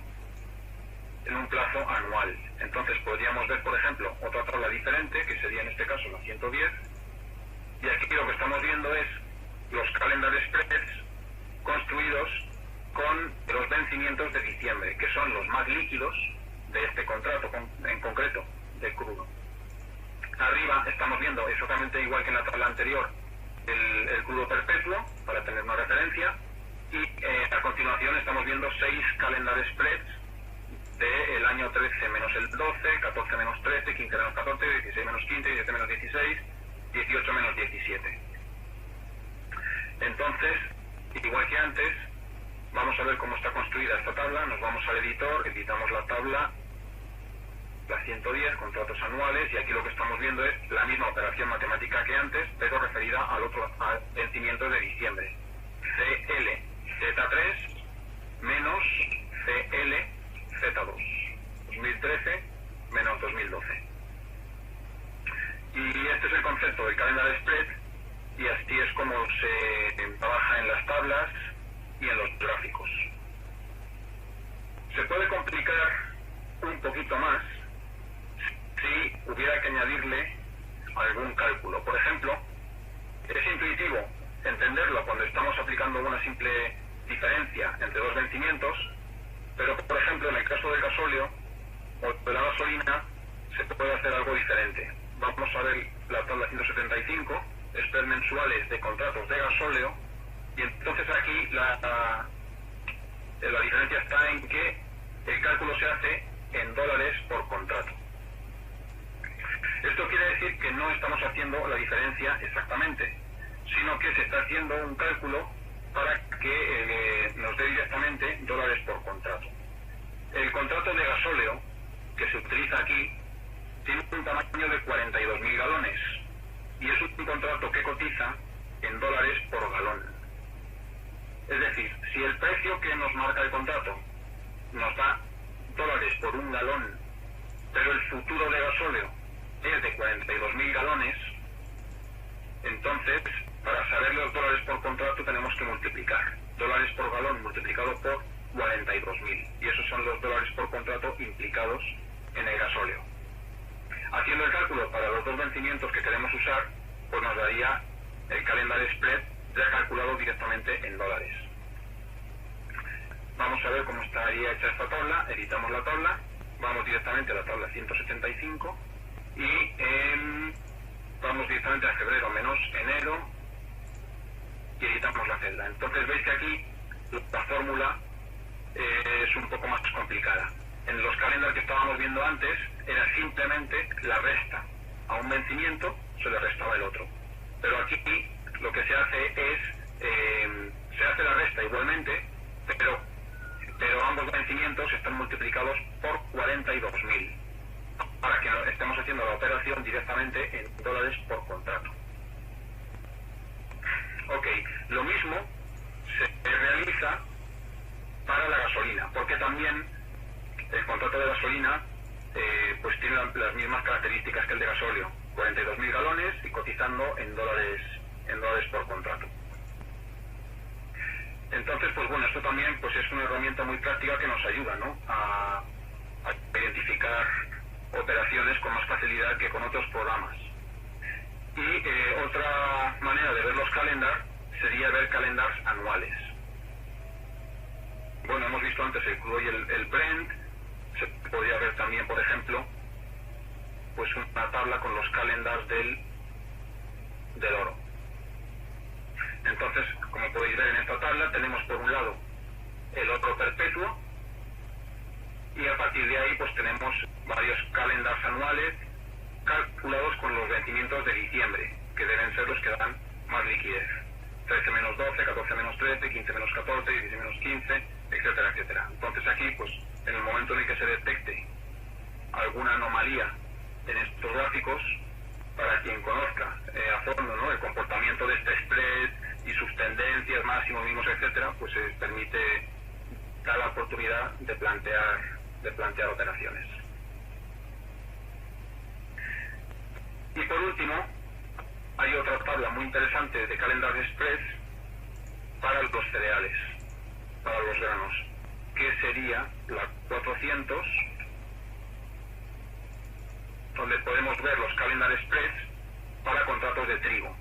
en un plazo anual. Entonces podríamos ver, por ejemplo, otra tabla diferente, que sería en este caso la 110, y aquí lo que estamos viendo es los calendar spreads construidos con los vencimientos de diciembre, que son los más líquidos de este contrato en concreto, de crudo. Arriba estamos viendo exactamente igual que en la tabla anterior el crudo perpetuo, para tener una referencia, y a continuación estamos viendo 6 calendar spreads del año 13 menos el 12, 14 menos 13, 15 menos 14, 16 menos 15, 17 menos 16, 18 menos 17. Entonces, igual que antes, vamos a ver cómo está construida esta tabla. Nos vamos al editor, editamos la tabla, la 110, contratos anuales, y aquí lo que estamos viendo es la misma operación matemática que antes, pero referida al vencimiento de diciembre. CLZ3 menos CLZ2, 2013 menos 2012. Y este es el concepto del calendar spread, y así es como se trabaja en las tablas y en los gráficos. Se puede complicar un poquito más si hubiera que añadirle algún cálculo. Por ejemplo, es intuitivo entenderlo cuando estamos aplicando una simple diferencia entre dos vencimientos, pero por ejemplo en el caso del gasóleo o de la gasolina se puede hacer algo diferente. Vamos a ver la tabla 175, spreads mensuales de contratos de gasóleo, y entonces aquí la diferencia está en que el cálculo se hace en dólares por contrato. Esto quiere decir que no estamos haciendo la diferencia exactamente, sino que se está haciendo un cálculo para que nos dé directamente dólares por contrato. El contrato de gasóleo que se utiliza aquí tiene un tamaño de 42.000 galones y es un contrato que cotiza en dólares por galón. Es decir, si el precio que nos marca el contrato nos da dólares por un galón, pero el futuro de gasóleo es de 42.000 galones, entonces para saber los dólares por contrato tenemos que multiplicar dólares por galón multiplicado por 42.000, y esos son los dólares por contrato implicados en el gasóleo. Haciendo el cálculo para los dos vencimientos que queremos usar, pues nos daría el calendar spread ya calculado directamente en dólares. Vamos a ver cómo estaría hecha esta tabla. Editamos la tabla, vamos directamente a la tabla 175 y vamos vamos directamente a febrero menos enero y editamos la celda. Entonces veis que aquí la fórmula es un poco más complicada. En los calendars que estábamos viendo antes era simplemente la resta. A un vencimiento se le restaba el otro. Pero aquí lo que se hace es, se hace la resta igualmente, pero ambos vencimientos están multiplicados por 42.000 para que estemos haciendo la operación directamente en dólares por contrato. Ok, lo mismo se realiza para la gasolina, porque también el contrato de gasolina pues tiene las mismas características que el de gasóleo, 42.000 galones y cotizando en dólares por contrato. Entonces, pues bueno, esto también pues es una herramienta muy práctica que nos ayuda, ¿no?, a identificar operaciones con más facilidad que con otros programas. Y otra manera de ver los calendars sería ver calendars anuales. Bueno, hemos visto antes el crudo y el Brent. Se podría ver también, por ejemplo, pues una tabla con los calendars del oro. Entonces, como podéis ver en esta tabla, tenemos por un lado el oro perpetuo y a partir de ahí pues tenemos varios calendars anuales calculados con los vencimientos de diciembre, que deben ser los que dan más liquidez. 13 menos 12, 14 menos 13, 15 menos 14, 16 menos 15, etcétera, etcétera. Entonces aquí, pues, en el momento en el que se detecte alguna anomalía en estos gráficos, para quien conozca a fondo, ¿no?, el comportamiento de este spread y sus tendencias, máximos, mínimos, etcétera, pues se permite dar la oportunidad de plantear operaciones. Y por último, hay otra tabla muy interesante de Calendar Express para los cereales, para los granos, que sería la 400, donde podemos ver los Calendar Express para contratos de trigo.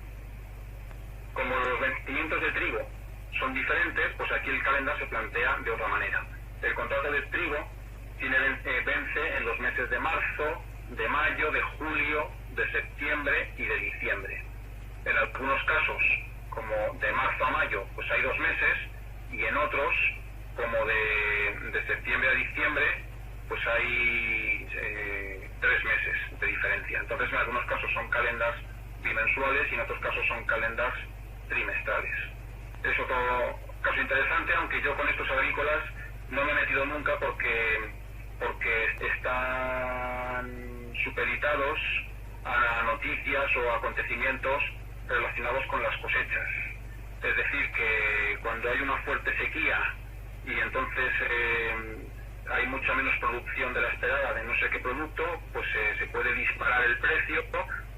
Como los vencimientos de trigo son diferentes, pues aquí el calendar se plantea de otra manera. El contrato de trigo vence en los meses de marzo, de mayo, de julio, de septiembre y de diciembre. En algunos casos, como de marzo a mayo, pues hay 2 meses, y en otros, como de septiembre a diciembre, pues hay 3 meses de diferencia. Entonces, en algunos casos son calendars bimensuales y en otros casos son calendars trimestrales. Es otro caso interesante, aunque yo con estos agrícolas no me he metido nunca porque están supeditados a noticias o acontecimientos relacionados con las cosechas. Es decir, que cuando hay una fuerte sequía y entonces hay mucha menos producción de la esperada de no sé qué producto, pues se puede disparar el precio,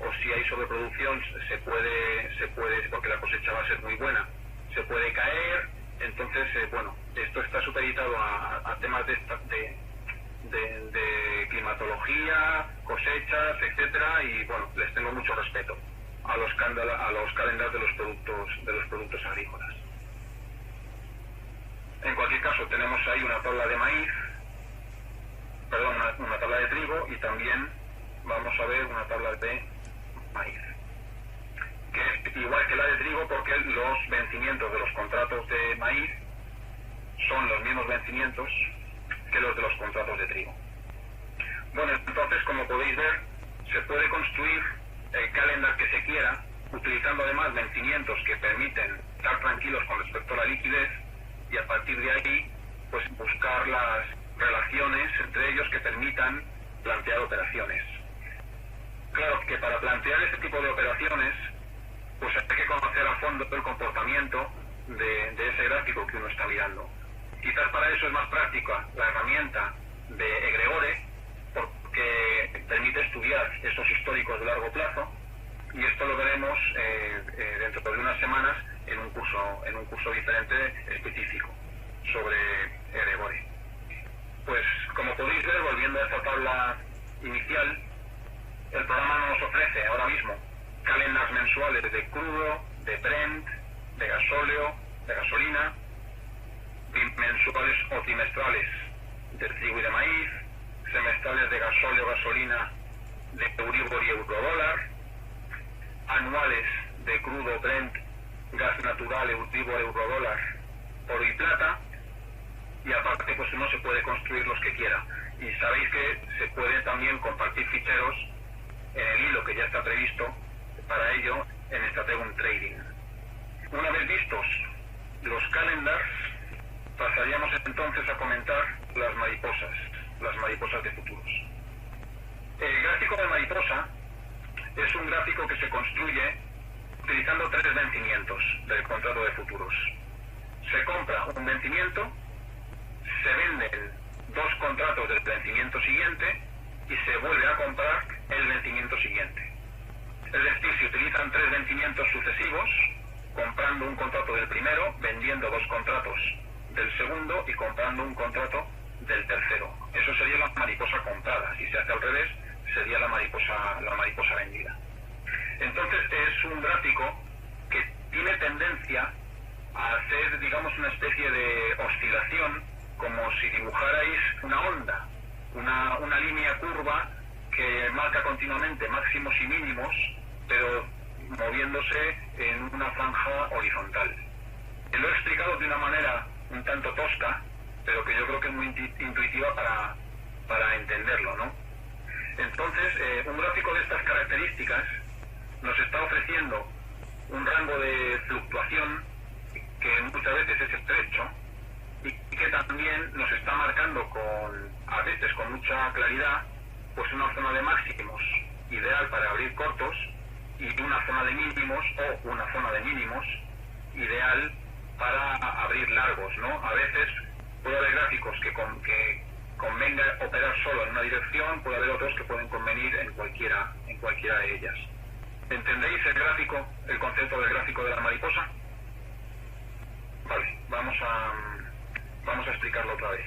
o si hay sobreproducción se puede, porque la cosecha va a ser muy buena, se puede caer. Entonces, bueno, esto está supeditado a temas de climatología, cosechas, etcétera, y bueno, les tengo mucho respeto a los calendars de los productos agrícolas. En cualquier caso, tenemos ahí una tabla de maíz, perdón, una tabla de trigo, y también vamos a ver una tabla de maíz, que es igual que la de trigo, porque los vencimientos de los contratos de maíz son los mismos vencimientos que los de los contratos de trigo. Bueno, entonces, como podéis ver, se puede construir el calendar que se quiera, utilizando además vencimientos que permiten estar tranquilos con respecto a la liquidez, y a partir de ahí, pues buscar las relaciones entre ellos que permitan plantear operaciones. Claro que para plantear este tipo de operaciones, pues hay que conocer a fondo el comportamiento de ese gráfico que uno está mirando. Quizás para eso es más práctica la herramienta de Egregore, porque permite estudiar esos históricos de largo plazo, y esto lo veremos dentro de unas semanas en un curso diferente específico sobre Egregore. Pues como podéis ver, volviendo a esta tabla inicial, el programa nos ofrece ahora mismo calendars mensuales de crudo, de Brent, de gasóleo, de gasolina, mensuales o trimestrales de trigo y de maíz, semestrales de gasóleo, gasolina, de Euribor y eurodólar, anuales de crudo Brent, gas natural, Euribor, eurodólar, oro y plata, y aparte pues uno se puede construir los que quiera. Y sabéis que se puede también compartir ficheros en el hilo que ya está previsto para ello en Strategon Trading. Una vez vistos los calendars, pasaríamos entonces a comentar las mariposas de futuros. El gráfico de mariposa es un gráfico que se construye utilizando 3 vencimientos del contrato de futuros. Se compra un vencimiento, se venden 2 contratos del vencimiento siguiente y se vuelve a comprar el vencimiento siguiente. Es decir, se utilizan 3 vencimientos sucesivos, comprando un contrato del primero, vendiendo 2 contratos del segundo y comprando un contrato del tercero. Eso sería la mariposa comprada. Si se hace al revés, sería la mariposa vendida. Entonces es un gráfico que tiene tendencia a hacer, digamos, una especie de oscilación, como si dibujarais una onda, una línea curva que marca continuamente máximos y mínimos, pero moviéndose en una franja horizontal. Lo he explicado de una manera un tanto tosca, pero que yo creo que es muy intuitiva para entenderlo, ¿no? Entonces, un gráfico de estas características nos está ofreciendo un rango de fluctuación que muchas veces es estrecho y que también nos está marcando a veces con mucha claridad, pues una zona de máximos ideal para abrir cortos y una zona de mínimos o una zona de mínimos ideal para abrir largos, ¿no? A veces puede haber gráficos que convenga operar solo en una dirección, puede haber otros que pueden convenir en cualquiera de ellas. ¿Entendéis el concepto del gráfico de la mariposa? Vale, vamos a explicarlo otra vez.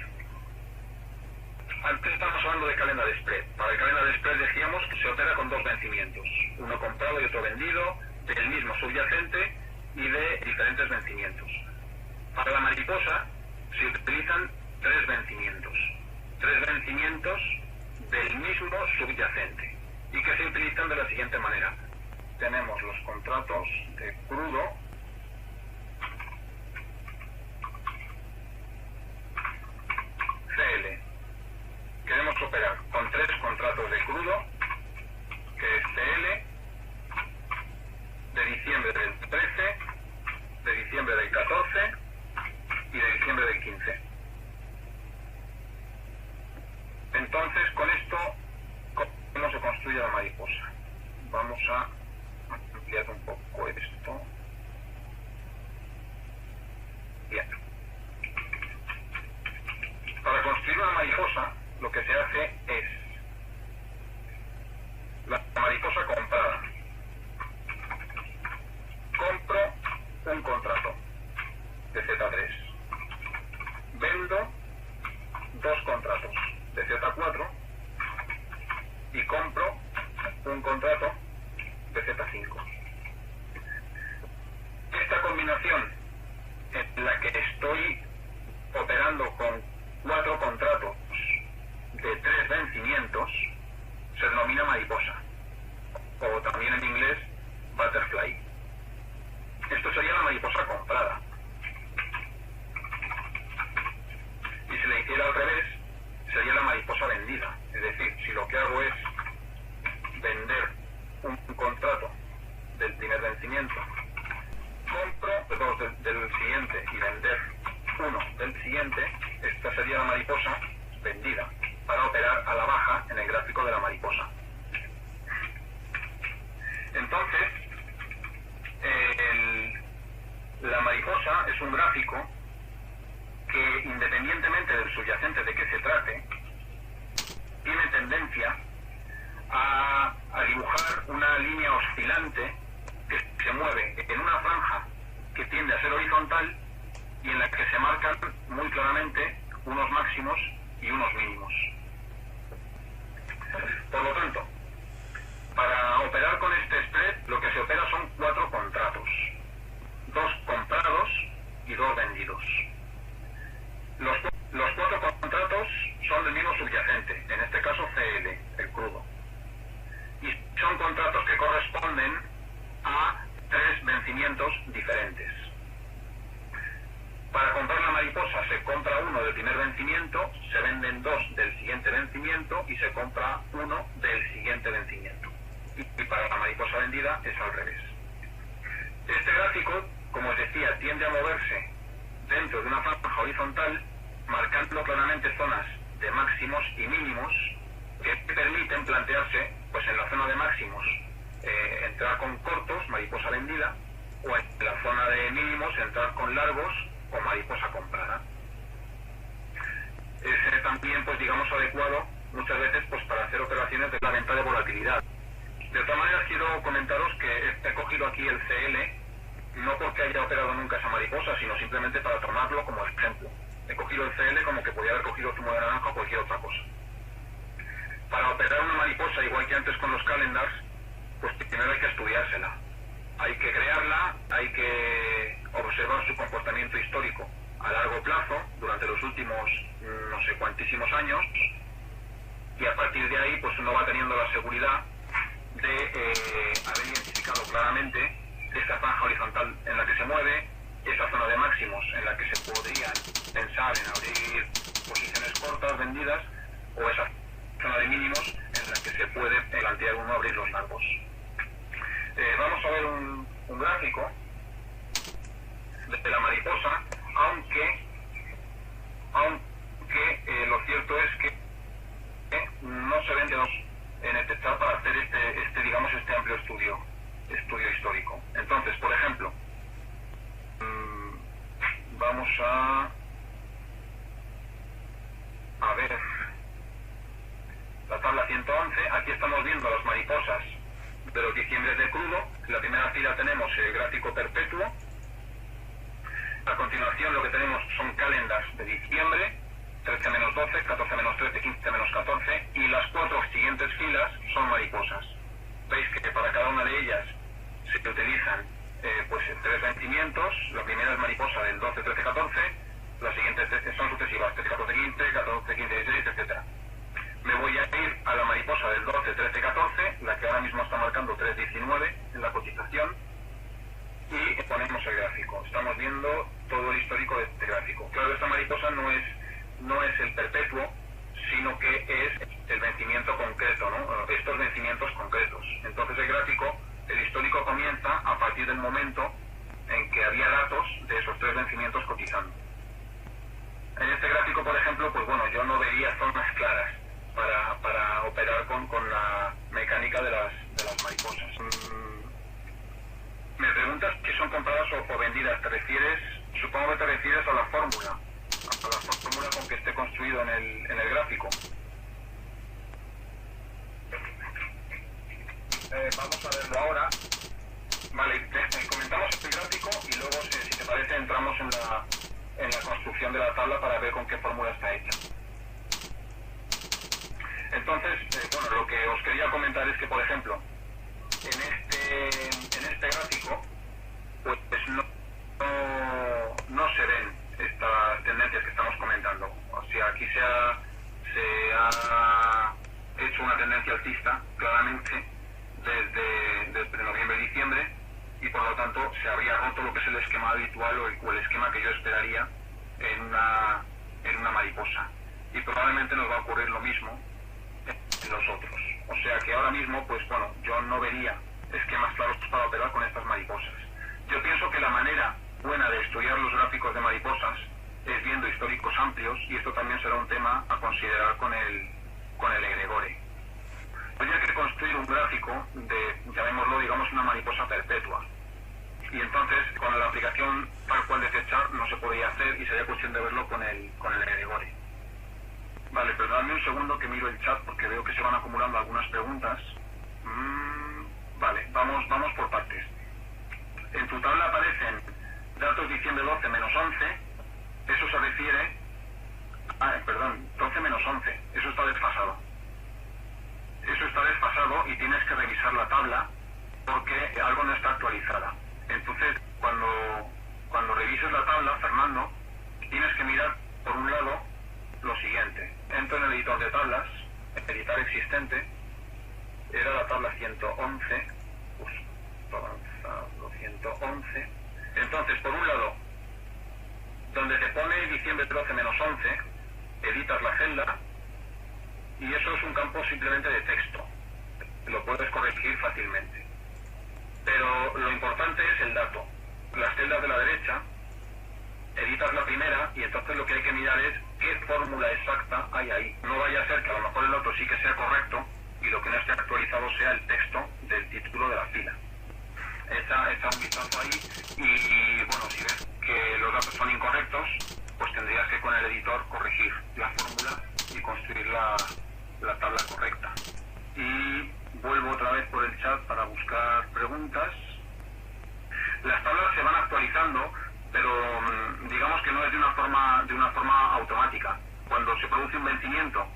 Antes estábamos hablando de calendar spread. Para el calendar spread decíamos que se opera con 2 vencimientos, uno comprado y otro vendido, del mismo subyacente y de diferentes vencimientos. Para la mariposa se utilizan 3 vencimientos del mismo subyacente y que se utilizan de la siguiente manera. Tenemos los contratos de crudo, CL. Queremos operar con 3 contratos de crudo, que es CL, de diciembre del 13, de diciembre del 14 y de diciembre del 15. Entonces, con esto, ¿cómo se construye la mariposa? Vamos a ampliar un poco esto. Bien. Para construir una mariposa, lo que se hace es la mariposa comprada. Compro un contrato de Z3. Vendo 2 contratos de Z4 y compro un contrato de Z5. Esta combinación en la que estoy operando con 4 contratos de 3 vencimientos se denomina mariposa, o también en inglés butterfly. Esto sería la mariposa comprada. Y si le hiciera al revés, sería la mariposa vendida. Es decir, si lo que hago es vender un contrato del primer vencimiento, compro 2 del siguiente y vender 1 del siguiente, esta sería la mariposa vendida, para operar a la baja en el gráfico de la mariposa. Entonces, la mariposa es un gráfico que, independientemente del subyacente de que se trate, tiene tendencia a dibujar una línea oscilante que se mueve en una franja que tiende a ser horizontal y en la que se marcan muy claramente unos máximos y unos mínimos. Por lo tanto, para operar con este spread, lo que se opera son 4 contratos, 2 comprados y 2 vendidos. Los 4 contratos son del mismo subyacente, en este caso CL, el crudo. Y son contratos que corresponden vencimientos diferentes. Para comprar la mariposa se compra uno del primer vencimiento, se venden dos del siguiente vencimiento y se compra uno del siguiente vencimiento. Y para la mariposa vendida es al revés. Este gráfico, como os decía, tiende a moverse dentro de una franja horizontal, marcando claramente zonas de máximos y mínimos que permiten plantearse, pues en la zona de máximos, entrar con cortos, mariposa vendida, o en la zona de mínimos, entrar con largos o mariposa comprada. Es también, pues digamos, adecuado muchas veces pues para hacer operaciones de la venta de volatilidad. De todas maneras, quiero comentaros que he cogido aquí el CL, no porque haya operado nunca esa mariposa, sino simplemente para tomarlo como ejemplo. He cogido el CL como que podía haber cogido zumo de naranja o cualquier otra cosa. Para operar una mariposa, igual que antes con los calendars, pues primero hay que estudiársela. Hay que crearla, hay que observar su comportamiento histórico a largo plazo, durante los últimos no sé cuantísimos años, y a partir de ahí pues uno va teniendo la seguridad de haber identificado claramente esta franja horizontal en la que se mueve, esa zona de máximos en la que se podría pensar en abrir posiciones cortas vendidas, o esa zona de mínimos en la que se puede plantear uno abrir los largos. Vamos a ver un gráfico de la mariposa, aunque lo cierto es que no se ven dedos en el techar para hacer este amplio estudio histórico. Entonces, por ejemplo, vamos a ver la tabla 111. Aquí estamos viendo las mariposas de los diciembres de crudo. En la primera fila tenemos el gráfico perpetuo. A continuación lo que tenemos son calendars de diciembre, 13-12, 14-13, 15-14, y las cuatro siguientes filas son mariposas. Veis que para cada una de ellas se utilizan pues tres vencimientos. La primera es mariposa del 12, 13, 14, las siguientes son sucesivas, 13, 14, 15, 14, 15, 16, etc. Me voy a ir a la mariposa del 12, 13, 14, la que ahora mismo está marcando 3,19 en la cotización, y ponemos el gráfico. Estamos viendo todo el histórico de este gráfico. Claro, esta mariposa no es el perpetuo, sino que es el vencimiento concreto, ¿no? Estos vencimientos concretos. Entonces el gráfico, el histórico, comienza a partir del momento en que había datos de esos tres vencimientos cotizando. En este gráfico, por ejemplo, pues bueno, yo no vería zonas claras para operar con la mecánica de las mariposas. Me preguntas si son compradas o vendidas. Supongo que te refieres a la fórmula con que esté construido en el gráfico. Vamos a verlo ahora. Vale, comentamos este gráfico y luego, si te parece, entramos en la construcción de la tabla para ver con qué fórmula está hecha. Se comentar es que, por ejemplo, en este gráfico, pues no se ven estas tendencias que estamos comentando. O sea, aquí se ha hecho una tendencia alcista claramente desde noviembre y diciembre, y por lo tanto se habría roto lo que es el esquema habitual o el esquema que yo esperaría en una mariposa, y probablemente nos va a ocurrir lo mismo en los otros. O sea que ahora mismo, pues bueno, yo no vería esquemas claros para operar con estas mariposas. Yo pienso que la manera buena de estudiar los gráficos de mariposas es viendo históricos amplios, y esto también será un tema a considerar con el egregore. Habría que construir un gráfico de, llamémoslo, digamos, una mariposa perpetua, y entonces con la aplicación tal cual de fechar no se podría hacer, y sería cuestión de verlo con el egregore. Vale, perdóname un segundo que miro el chat porque veo que se van acumulando algunas preguntas. Vale, vamos por partes. En tu tabla aparecen datos diciembre 12 menos 11, eso se refiere... perdón, 12 menos 11, eso está desfasado. Eso está desfasado y tienes que revisar la tabla porque algo no está actualizada. Entonces, cuando revises la tabla, Fernando, tienes que mirar, por un lado, lo siguiente. Entro en el editor de tablas, editar existente, era la tabla 111, avanzado, 111. Entonces, por un lado, donde te pone diciembre 12 menos 11, editas la celda y eso es un campo simplemente de texto. Lo puedes corregir fácilmente. Pero lo importante es el dato. Las celdas de la derecha, editas la primera y entonces lo que hay que mirar es qué fórmula exacta hay ahí. No vaya a ser que a lo mejor el otro sí que sea correcto y lo que no esté actualizado sea el texto del título de la fila. Echa un vistazo ahí y bueno, si ves que los datos son incorrectos, pues tendrías que con el editor corregir la fórmula y construir la tabla correcta. Y vuelvo otra vez por el chat para buscar preguntas. Las tablas se van actualizando, pero digamos que no es de una forma automática. Cuando se produce un vencimiento,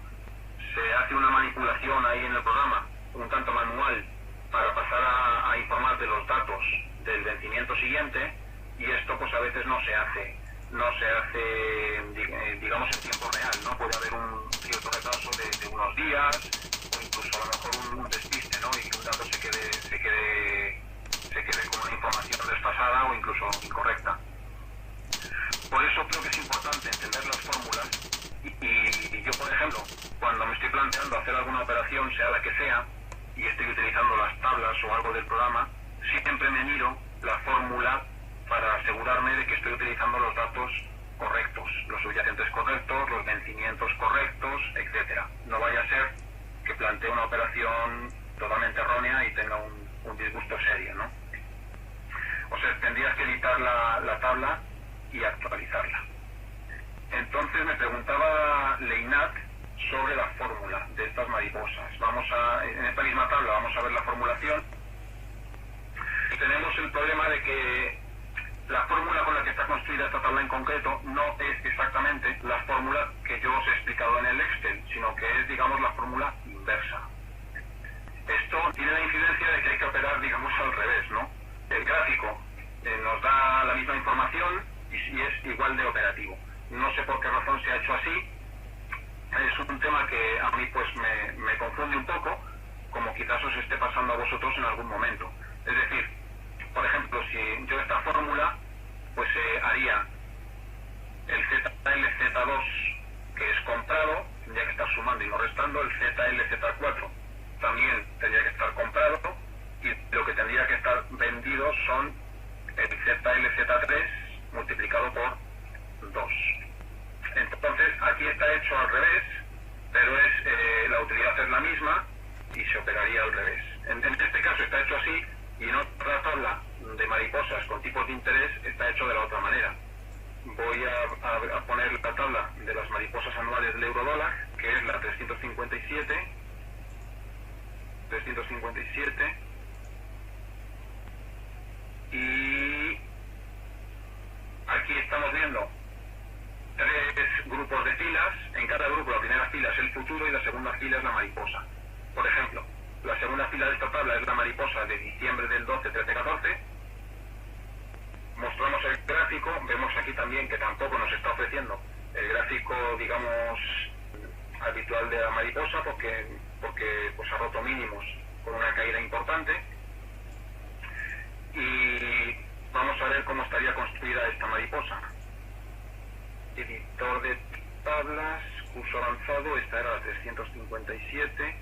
se hace una manipulación ahí en el programa, un tanto manual, para pasar a informar de los datos del vencimiento siguiente, y esto pues a veces no se hace digamos en tiempo real, ¿no? Puede haber un cierto retraso de unos días, o incluso a lo mejor un despiste, ¿no? Y que un dato se quede con una información desfasada o incluso incorrecta. Por eso creo que es importante entender las fórmulas y yo, por ejemplo, cuando me estoy planteando hacer alguna operación, sea la que sea, y estoy utilizando las tablas o algo del programa, siempre me miro la fórmula para asegurarme de que estoy utilizando los datos correctos, los subyacentes correctos, los vencimientos correctos, etcétera. No vaya a ser que plantee una operación totalmente errónea y tenga un disgusto serio, ¿no? O sea, tendrías que editar la tabla y actualizarla. Entonces me preguntaba Leinat sobre la fórmula de estas mariposas. En esta misma tabla vamos a ver la formulación. Tenemos el problema de que la fórmula con la que está construida esta tabla en concreto no es exactamente la fórmula que yo os he explicado en el Excel, sino que es, digamos, la fórmula inversa. Esto tiene la incidencia de que hay que operar, digamos, al revés, ¿no? El gráfico nos da la misma información y es igual de operativo. No sé por qué razón se ha hecho así. Es un tema que a mí pues me confunde un poco, como quizás os esté pasando a vosotros en algún momento. Es decir, por ejemplo, si yo esta fórmula pues haría el ZLZ2 que es comprado, tendría que estar sumando y no restando, el ZLZ4 también tendría que estar comprado y lo que tendría que estar vendido son el ZLZ3 multiplicado por 2. Entonces aquí está hecho al revés, pero la utilidad es la misma y se operaría al revés. En este caso está hecho así y en otra tabla de mariposas con tipos de interés está hecho de la otra manera. Voy a poner la tabla de las mariposas anuales del eurodólar, que es la 357, y aquí estamos viendo 3 grupos de filas. En cada grupo la primera fila es el futuro y la segunda fila es la mariposa. Por ejemplo, la segunda fila de esta tabla es la mariposa de diciembre del 12, 13, 14. Mostramos el gráfico, vemos aquí también que tampoco nos está ofreciendo el gráfico, digamos, habitual de la mariposa, porque pues ha roto mínimos con una caída importante. Y vamos a ver cómo estaría construida esta mariposa. Editor de tablas, curso avanzado, esta era la 357.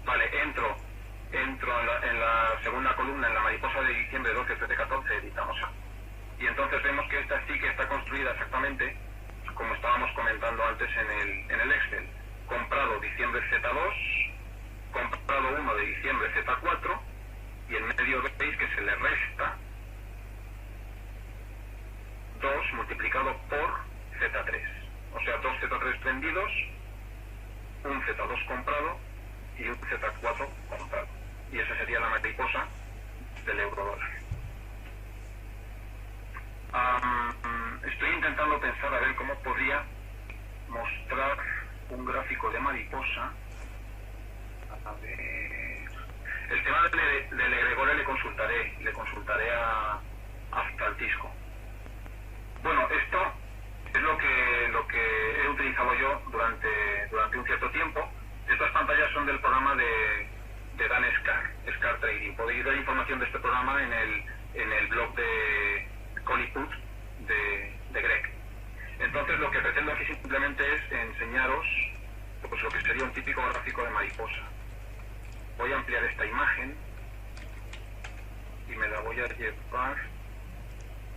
Vale, entro en la segunda columna, en la mariposa de diciembre 12, 13, 14, editamos. Y entonces vemos que esta sí que está construida exactamente como estábamos comentando antes en el Excel. Comprado diciembre Z2, comprado 1 de diciembre Z4, y en medio veis que se le resta 2 multiplicado por Z3. O sea, 2 Z3 vendidos, un Z2 comprado y un Z4 comprado. Y esa sería la mariposa del eurodólar. Estoy intentando pensar a ver cómo podría mostrar un gráfico de mariposa. A ver. El tema del egregore le consultaré a Francisco. Bueno, esto es lo que he utilizado yo durante un cierto tiempo. Estas pantallas son del programa de Dan Scar Trading. Podéis ver información de este programa en el blog de Coliput de Greg. Entonces lo que pretendo aquí simplemente es enseñaros pues, lo que sería un típico gráfico de mariposa. Voy a ampliar esta imagen y me la voy a llevar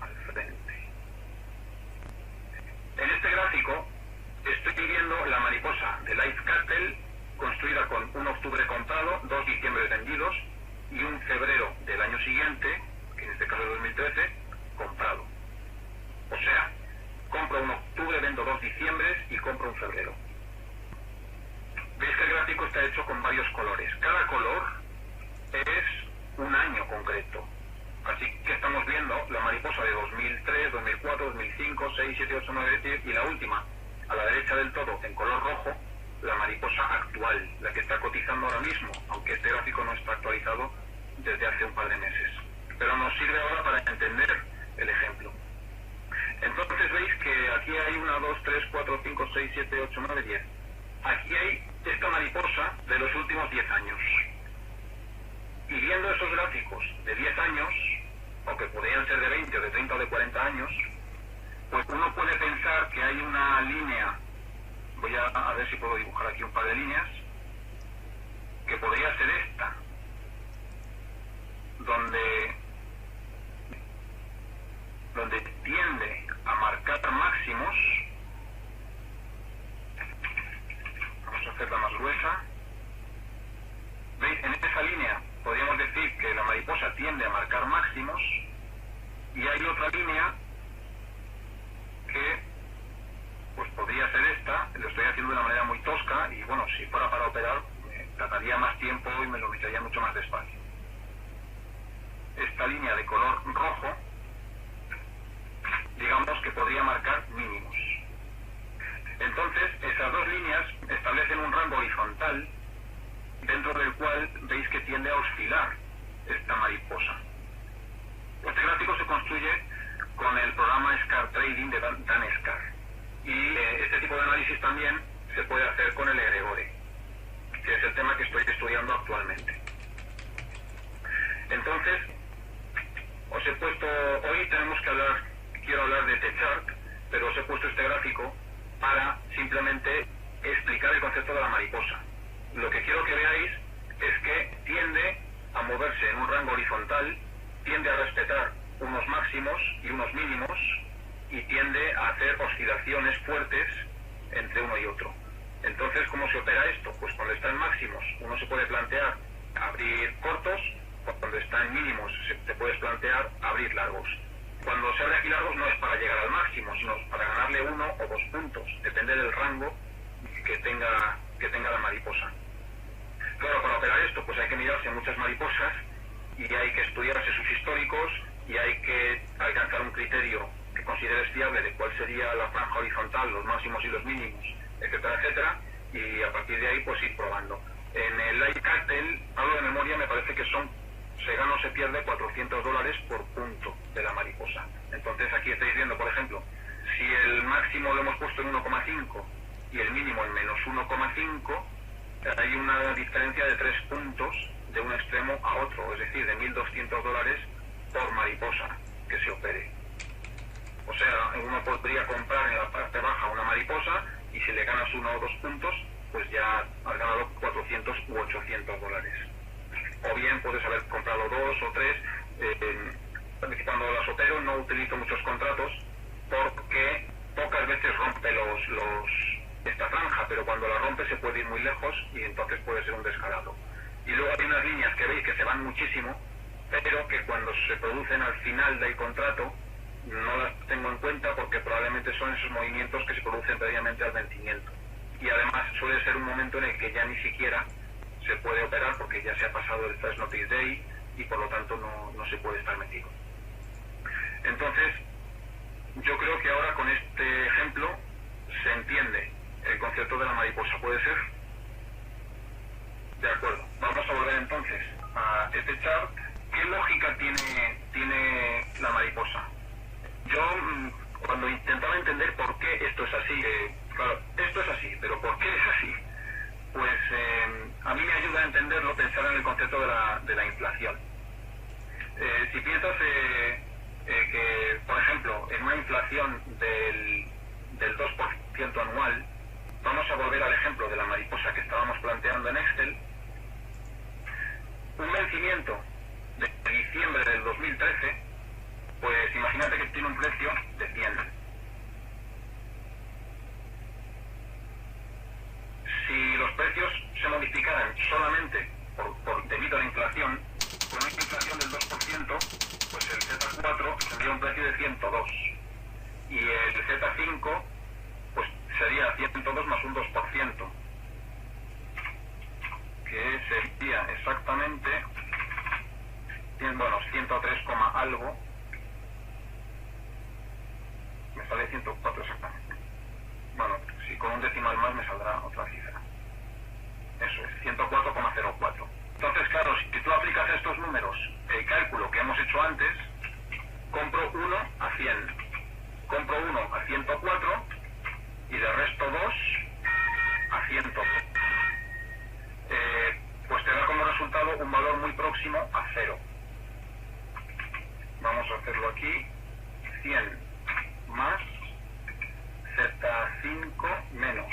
al frente. En este gráfico estoy viendo la mariposa de Life Cartel construida con un octubre comprado, 2 diciembre vendidos y un febrero del año siguiente, que en este caso es 2013, comprado. O sea, compro un octubre, vendo 2 diciembres y compro un febrero. Veis que el gráfico está hecho con varios colores. Cada color es un año concreto. Así que estamos viendo la mariposa de 2003, 2004, 2005, 6, 7, 8, 9, 10 y la última, a la derecha del todo, en color rojo, la mariposa actual, la que está cotizando ahora mismo, aunque este gráfico no está actualizado desde hace un par de meses. Pero nos sirve ahora para entender el ejemplo. Entonces veis que aquí hay 1, 2, 3, 4, 5, 6, 7, 8, 9, 10. Aquí hay esta mariposa de los últimos 10 años. Y viendo esos gráficos de 10 años, aunque podrían ser de 20 o de 30 o de 40 años, pues uno puede pensar que hay una línea, voy a ver si puedo dibujar aquí un par de líneas, que podría ser esta, donde tiende a marcar máximos. Vamos a hacerla más gruesa. ¿Veis? En esa línea podríamos decir que la mariposa tiende a marcar máximos, y hay otra línea que pues podría ser esta. Lo estoy haciendo de una manera muy tosca y bueno, si fuera para operar me tardaría más tiempo y me lo metería mucho más despacio. Esta línea de color rojo, digamos que podría marcar mínimos. Entonces esas dos líneas establecen un rango horizontal dentro del cual veis que tiende a oscilar esta mariposa. Este gráfico se construye con el programa Scar Trading de Dan Scar, y este tipo de análisis también se puede hacer con el egregore, que es el tema que estoy estudiando actualmente. Entonces os he puesto, hoy quiero hablar de T-Chart, pero os he puesto este gráfico para simplemente explicar el concepto de la mariposa. Lo que quiero que veáis es que tiende a moverse en un rango horizontal, tiende a respetar unos máximos y unos mínimos, y tiende a hacer oscilaciones fuertes entre uno y otro. Entonces, ¿cómo se opera esto? Pues cuando está en máximos uno se puede plantear abrir cortos, cuando está en mínimos te puedes plantear abrir largos. Cuando se abre aquí largos no es para llegar al máximo, sino para ganarle 1 o 2 puntos, depende del rango que tenga la mariposa. Claro, para operar esto pues hay que mirarse muchas mariposas y hay que estudiarse sus históricos y hay que alcanzar un criterio que consideres fiable de cuál sería la franja horizontal, los máximos y los mínimos, etcétera, etcétera, y a partir de ahí pues ir probando. En el Life Cartel, hablo de memoria, me parece que se gana o se pierde $400 por punto de la mariposa. Entonces aquí estáis viendo, por ejemplo, si el máximo lo hemos puesto en 1,5 y el mínimo en menos 1,5, hay una diferencia de 3 puntos de un extremo a otro, es decir, de $1.200 por mariposa que se opere. O sea, uno podría comprar en la parte baja una mariposa y si le ganas 1 o 2 puntos, pues ya has ganado $400 u $800. O bien puedes haber comprado 2 o 3. Cuando las opero no utilizo muchos contratos porque pocas veces rompe esta franja, pero cuando la rompe se puede ir muy lejos y entonces puede ser un descalabro. Y luego hay unas líneas que veis que se van muchísimo, pero que cuando se producen al final del contrato no las tengo en cuenta porque probablemente son esos movimientos que se producen previamente al vencimiento. Y además suele ser un momento en el que ya ni siquiera se puede operar porque ya se ha pasado el First Notice Day y por lo tanto no se puede estar metido. Entonces, yo creo que ahora con este ejemplo se entiende el concepto de la mariposa. ¿Puede ser? De acuerdo. Vamos a volver entonces a este chart. ¿Qué lógica tiene la mariposa? Yo, cuando intentaba entender por qué esto es así, claro, esto es así, pero ¿por qué es así? Pues a mí me ayuda a entenderlo, pensar en el concepto de de la inflación. Si piensas que, por ejemplo, en una inflación del 2% anual, vamos a volver al ejemplo de la mariposa que estábamos planteando en Excel, un vencimiento de diciembre del 2013, pues imagínate que tiene un precio de 100. Si los precios se modificaran solamente debido a la inflación, con una inflación del 2%, pues el Z4 tendría un precio de 102. Y el Z5, pues sería 102 más un 2%, que sería exactamente, bueno, 103, algo. Me sale 104 exactamente. Bueno, si con un decimal más me saldrá otra cifra. Eso es, 104,04. Entonces, claro, si tú aplicas estos números, el cálculo que hemos hecho antes, compro 1 a 100, compro 1 a 104 y le resto 2 a 102. Pues te da como resultado un valor muy próximo a 0. Vamos a hacerlo aquí. 100 más Z5 menos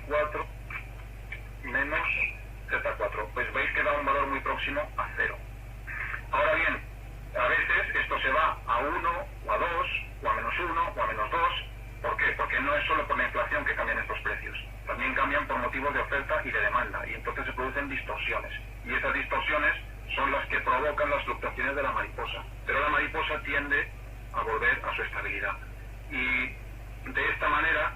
Z4 menos Z4. Pues veis que da un valor muy próximo a 0. Ahora bien, a veces esto se va a 1 o a 2 o a menos 1 o a menos 2. ¿Por qué? Porque no es solo por la inflación que cambian estos precios. También cambian por motivos de oferta y de demanda. Y entonces se producen distorsiones. Y esas distorsiones son las que provocan las fluctuaciones de la mariposa. Pero la mariposa tiende a volver a su estabilidad. Y de esta manera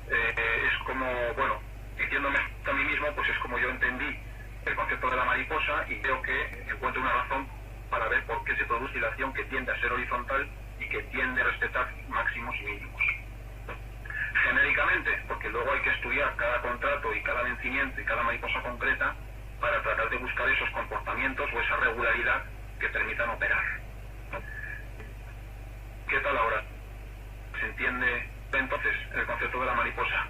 es como, bueno, diciéndome a mí mismo, pues es como yo entendí el concepto de la mariposa y creo que encuentro una razón para ver por qué se produce oscilación que tiende a ser horizontal y que tiende a respetar máximos y mínimos. Genéricamente, porque luego hay que estudiar cada contrato y cada vencimiento y cada mariposa concreta para tratar de buscar esos comportamientos o esa regularidad que permitan operar. ¿Qué tal ahora? ¿Se entiende entonces el concepto de la mariposa?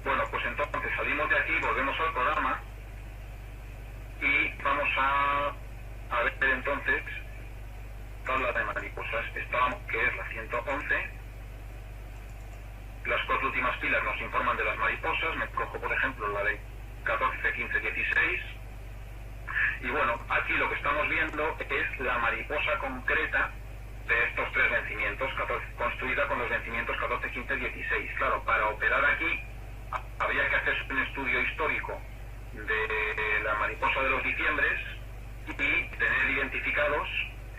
Bueno, pues entonces salimos de aquí, volvemos al programa y vamos a ver entonces tabla de mariposas. Estábamos, que es la 111. Las 4 últimas filas nos informan de las mariposas. Me cojo, por ejemplo, la de 14, 15, 16. Y bueno, aquí lo que estamos viendo es la mariposa concreta de estos 3 vencimientos, construida con los vencimientos 14, 15, 16. Claro, para operar aquí habría que hacer un estudio histórico de la mariposa de los diciembres y tener identificados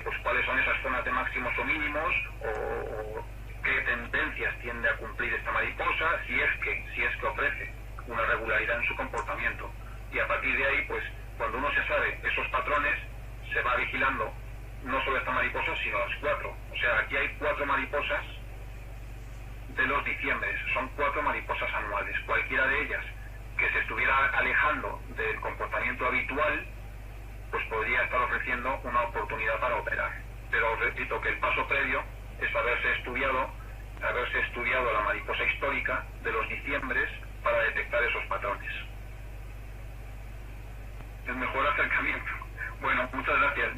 pues cuáles son esas zonas de máximos o mínimos o qué tendencias tiende a cumplir esta mariposa, si es que ofrece una regularidad en su comportamiento. Y a partir de ahí, pues cuando uno se sabe esos patrones, se va vigilando no solo esta mariposa, sino las 4. O sea, aquí hay 4 mariposas de los diciembres, son 4 mariposas anuales. Cualquiera de ellas que se estuviera alejando del comportamiento habitual, pues podría estar ofreciendo una oportunidad para operar. Pero os repito que el paso previo es haberse estudiado la mariposa histórica de los diciembres para detectar esos patrones. El mejor acercamiento. Bueno, muchas gracias.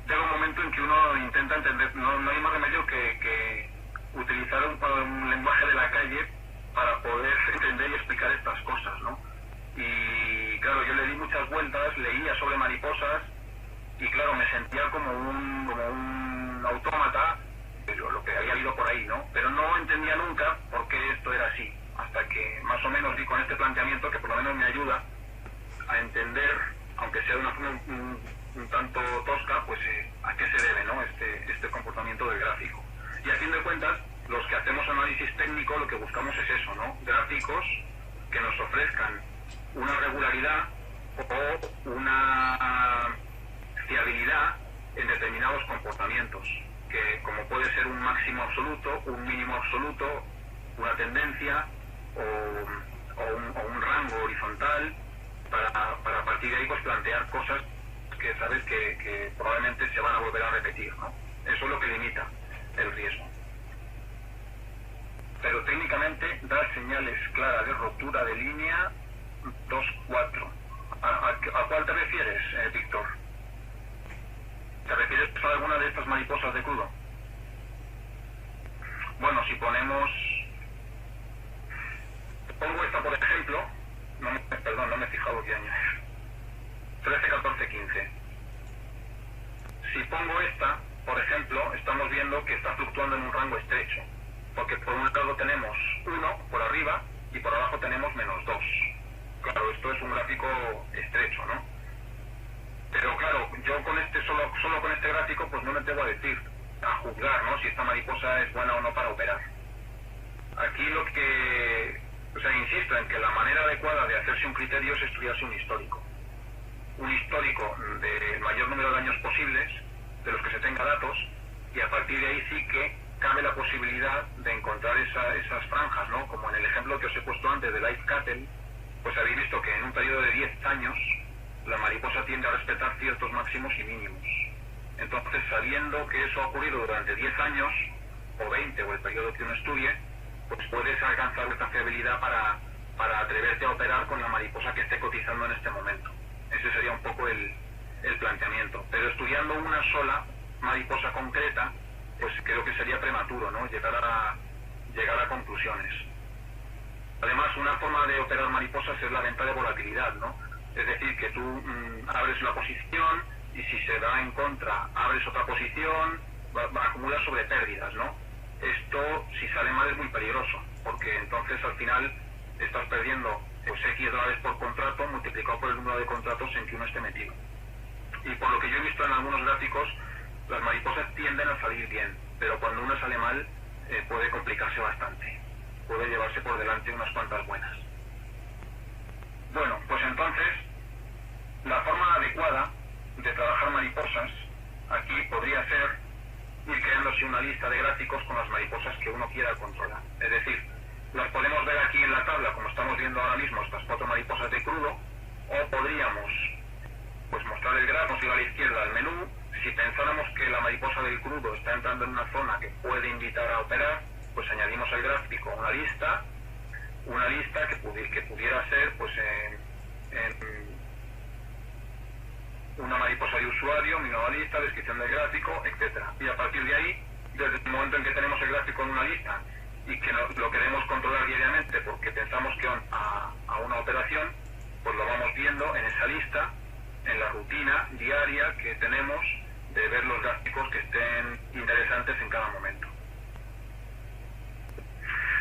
Llega un momento en que uno intenta entender, no hay más remedio que utilizar un lenguaje de la calle para poder entender y explicar estas cosas, ¿no? Y claro, yo le di muchas vueltas, leía sobre mariposas y claro, me sentía como un autómata, lo que había leído por ahí, ¿no? Pero no entendía nunca por qué esto era así, hasta que más o menos di con este planteamiento que por lo menos me ayuda a entender, aunque sea de una forma un tanto tosca, pues a qué se debe, ¿no? Este comportamiento del gráfico. Y a fin de cuentas, los que hacemos análisis técnico lo que buscamos es eso, ¿no? Gráficos que nos ofrezcan una regularidad o una fiabilidad en determinados comportamientos, que como puede ser un máximo absoluto, un mínimo absoluto, una tendencia o un rango horizontal, para a partir de ahí pues plantear cosas que sabes que probablemente se van a volver a repetir, ¿no? Eso es lo que limita el riesgo. Pero técnicamente dar señales claras de ruptura de línea 2, 4. ¿A cuál te refieres, Víctor? ¿Te refieres a alguna de estas mariposas de crudo? Bueno, si pongo esta por ejemplo, no me he fijado qué año es. 13, 14, 15. Si pongo esta, por ejemplo, estamos viendo que está fluctuando en un rango estrecho, porque por un lado tenemos 1 por arriba y por abajo tenemos -2. Claro, esto es un gráfico estrecho, ¿no? Pero claro, yo con solo con este gráfico pues no me tengo a juzgar, ¿no? Si esta mariposa es buena o no para operar. Aquí insisto en que la manera adecuada de hacerse un criterio es estudiarse un histórico. Un histórico del mayor número de años posibles, de los que se tenga datos, y a partir de ahí sí que cabe la posibilidad de encontrar esas franjas, ¿no? Como en el ejemplo que os he puesto antes de Live Cattle, pues habéis visto que en un periodo de 10 años la mariposa tiende a respetar ciertos máximos y mínimos. Entonces, sabiendo que eso ha ocurrido durante 10 años, o 20, o el periodo que uno estudie, pues puedes alcanzar esta fiabilidad para atreverte a operar con la mariposa que esté cotizando en este momento. Ese sería un poco el planteamiento. Pero estudiando una sola mariposa concreta, pues creo que sería prematuro, ¿no? Llegar a conclusiones. Además, una forma de operar mariposas es la venta de volatilidad, ¿no? Es decir, que tú abres la posición y si se da en contra, abres otra posición, acumulas sobre pérdidas, ¿no? Esto, si sale mal, es muy peligroso, porque entonces al final estás perdiendo pues X dólares por contrato multiplicado por el número de contratos en que uno esté metido. Y por lo que yo he visto en algunos gráficos, las mariposas tienden a salir bien, pero cuando una sale mal puede complicarse bastante, puede llevarse por delante unas cuantas buenas. Bueno, pues entonces, la forma adecuada de trabajar mariposas aquí podría ser ir creándose una lista de gráficos con las mariposas que uno quiera controlar. Es decir, las podemos ver aquí en la tabla, como estamos viendo ahora mismo, estas 4 mariposas de crudo, o podríamos pues mostrar el gráfico y a la izquierda el menú. Si pensáramos que la mariposa del crudo está entrando en una zona que puede invitar a operar, pues añadimos al gráfico una lista que pudiera ser pues en una mariposa de usuario, minimalista, descripción del gráfico, etcétera. Y a partir de ahí, desde el momento en que tenemos el gráfico en una lista y que lo queremos controlar diariamente porque pensamos que a una operación, pues lo vamos viendo en esa lista, en la rutina diaria que tenemos de ver los gráficos que estén interesantes en cada momento.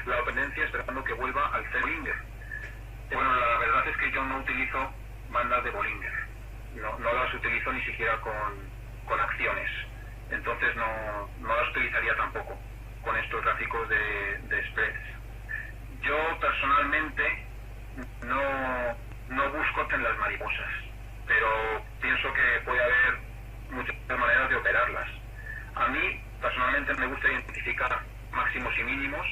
La dependencia esperando que vuelva al C. Bollinger. Bueno, la verdad es que yo no utilizo bandas de Bollinger. No las utilizo ni siquiera con acciones. Entonces no las utilizaría tampoco con estos gráficos de spreads. Yo personalmente no busco en las mariposas, pero pienso que puede haber muchas maneras de operarlas. A mí personalmente me gusta identificar máximos y mínimos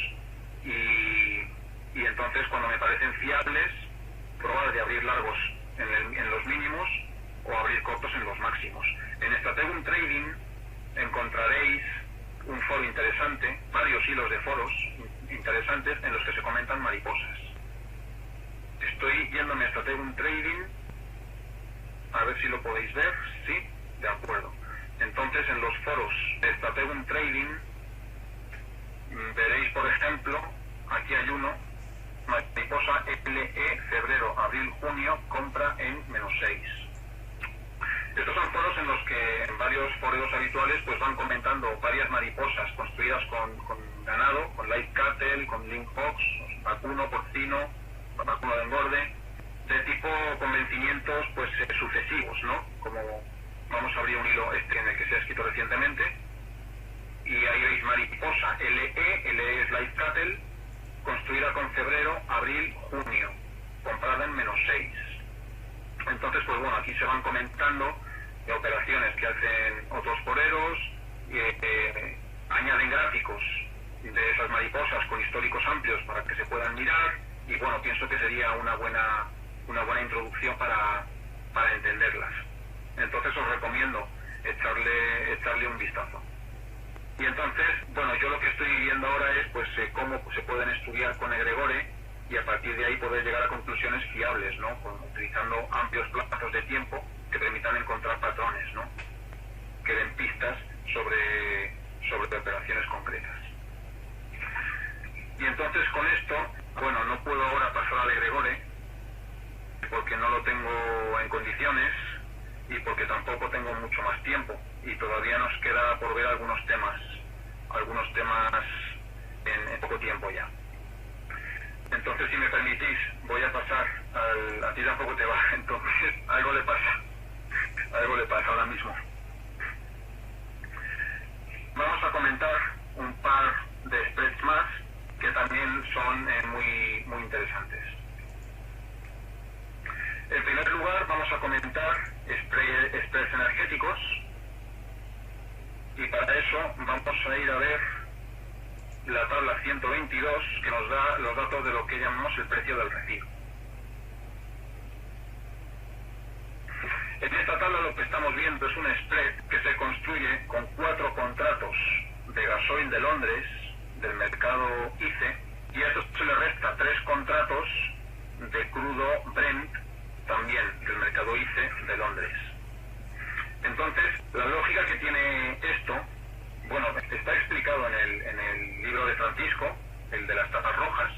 y entonces cuando me parecen fiables probar de abrir largos en los mínimos o abrir cortos en los máximos. En Strategium Trading encontraréis un foro interesante, varios hilos de foros interesantes en los que se comentan mariposas. Estoy yéndome a Strategium Trading, a ver si lo podéis ver. Sí, de acuerdo. Entonces en los foros de Strategium Trading veréis, por ejemplo, aquí hay uno, mariposa LE, febrero, abril, junio, compra en -6. Estos son foros en los que en varios foros habituales pues van comentando varias mariposas construidas con ganado, con live cattle, con link box, vacuno, porcino, vacuno de engorde, de tipo con vencimientos pues sucesivos, ¿no? Como vamos a abrir un hilo en el que se ha escrito recientemente y ahí veis mariposa LE es live cattle, construida con febrero, abril, junio, comprada en -6. Entonces, pues bueno, aquí se van comentando operaciones que hacen otros foreros, añaden gráficos de esas mariposas con históricos amplios para que se puedan mirar y bueno, pienso que sería una buena introducción para entenderlas. Entonces os recomiendo echarle un vistazo. Y entonces, bueno, yo lo que estoy viendo ahora es pues cómo se pueden estudiar con egregore y a partir de ahí poder llegar a concluir conclusiones fiables, ¿no? Utilizando amplios plazos de tiempo que permitan encontrar patrones, ¿no? Que den pistas sobre operaciones concretas. Y entonces con esto, bueno, no puedo ahora pasar al egregore porque no lo tengo en condiciones y porque tampoco tengo mucho más tiempo y todavía nos queda por ver algunos temas en poco tiempo ya. Entonces, si me permitís, voy a pasar a ti tampoco te va, entonces algo le pasa ahora mismo. Vamos a comentar un par de spreads más que también son muy, muy interesantes. En primer lugar, vamos a comentar spreads energéticos y para eso vamos a ir a ver la tabla 122 que nos da los datos de lo que llamamos el precio del recibo. En esta tabla lo que estamos viendo es un spread que se construye con 4 contratos de gasoil de Londres, del mercado ICE, y a esto se le resta 3 contratos de crudo Brent, también del mercado ICE de Londres. Entonces, la lógica que tiene esto, bueno, está explicado en el libro de Francisco, el de las tapas rojas.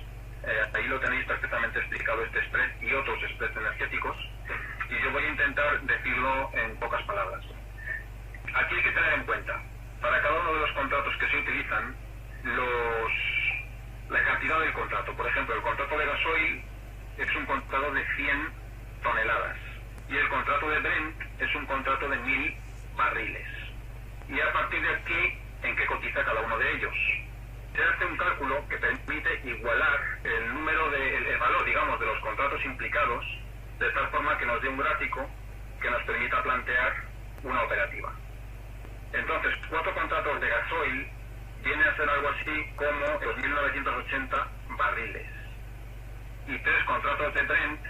Ahí lo tenéis perfectamente explicado este spread y otros spreads energéticos, y yo voy a intentar decirlo en pocas palabras. Aquí hay que tener en cuenta, para cada uno de los contratos que se utilizan, la cantidad del contrato. Por ejemplo, el contrato de gasoil es un contrato de 100 toneladas y el contrato de Brent es un contrato de 1000 barriles. Y a partir de aquí, ¿en qué cotiza cada uno de ellos? Se hace un cálculo que permite igualar el valor, digamos, de los contratos implicados, de tal forma que nos dé un gráfico que nos permita plantear una operativa. Entonces, 4 contratos de gasoil viene a ser algo así como 2.980 barriles. Y 3 contratos de Brent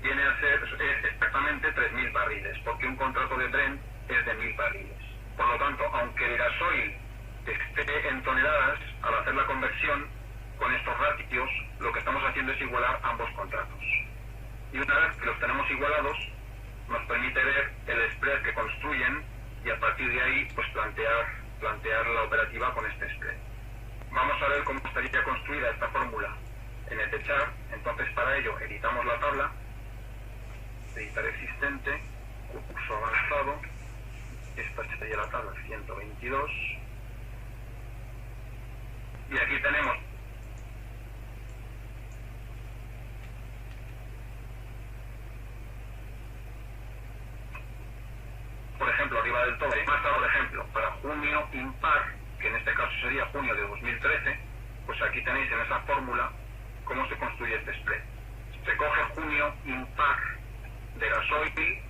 viene a ser exactamente 3.000 barriles, porque un contrato de Brent es de 1.000 barriles. Por lo tanto, aunque el gasoil esté en toneladas, al hacer la conversión con estos ratios, lo que estamos haciendo es igualar ambos contratos. Y una vez que los tenemos igualados, nos permite ver el spread que construyen y a partir de ahí pues plantear la operativa con este spread. Vamos a ver cómo estaría construida esta fórmula en el chart. Entonces, para ello editamos la tabla, editar existente, curso avanzado. Esta sería la tabla 122 y aquí tenemos por ejemplo arriba del todo más por ejemplo para junio impar, que en este caso sería junio de 2013, pues aquí tenéis en esa fórmula cómo se construye este spread. Se coge junio impar de gasoil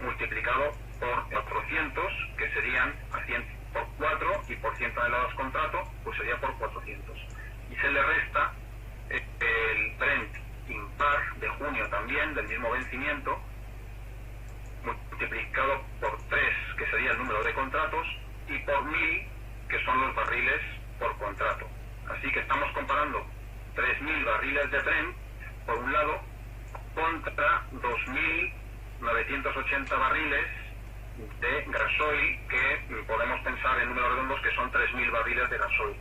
multiplicado por 400, que serían a 100 por 4, y por 100 toneladas contrato, pues sería por 400. Y se le resta el Brent impar de junio también, del mismo vencimiento, multiplicado por 3, que sería el número de contratos, y por 1000, que son los barriles por contrato. Así que estamos comparando 3000 barriles de Brent, por un lado, contra 2980 barriles de gasoil, que podemos pensar en números redondos que son 3000 barriles de gasoil.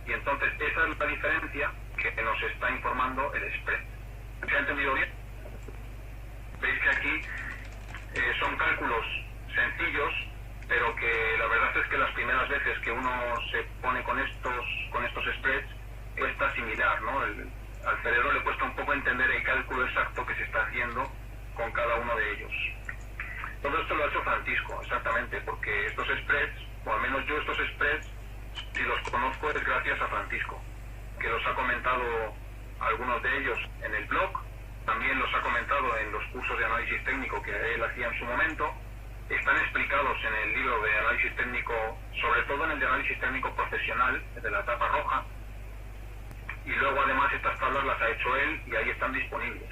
Y entonces esa es la diferencia que nos está informando el spread. ¿Se ha entendido bien? Veis que aquí son cálculos sencillos, pero que la verdad es que las primeras veces que uno se pone con estos spreads cuesta asimilar, ¿no? Al cerebro le cuesta un poco entender el cálculo exacto que se está haciendo con cada uno de ellos. Todo esto lo ha hecho Francisco, exactamente, porque estos spreads, o al menos yo estos spreads, si los conozco es gracias a Francisco, que los ha comentado algunos de ellos en el blog, también los ha comentado en los cursos de análisis técnico que él hacía en su momento, están explicados en el libro de análisis técnico, sobre todo en el de análisis técnico profesional, de la tapa roja, y luego además estas tablas las ha hecho él y ahí están disponibles.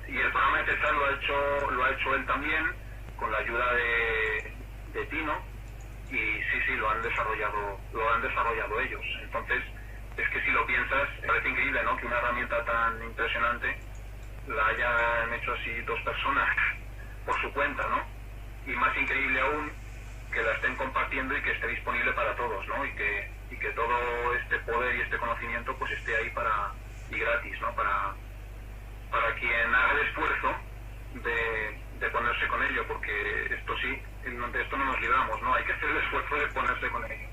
Y el programa de Techar lo ha hecho él también, con la ayuda de Tino, y sí, lo han desarrollado ellos. Entonces, es que si lo piensas, parece increíble, ¿no? impresionante la hayan hecho así dos personas por su cuenta, ¿no? Y más increíble aún que la estén compartiendo y que esté disponible para todos, ¿no? Y que todo este poder y este conocimiento pues esté ahí y gratis, ¿no? Para quien haga el esfuerzo de ponerse con ello, porque esto sí, de esto no nos libramos, ¿no? Hay que hacer el esfuerzo de ponerse con ello.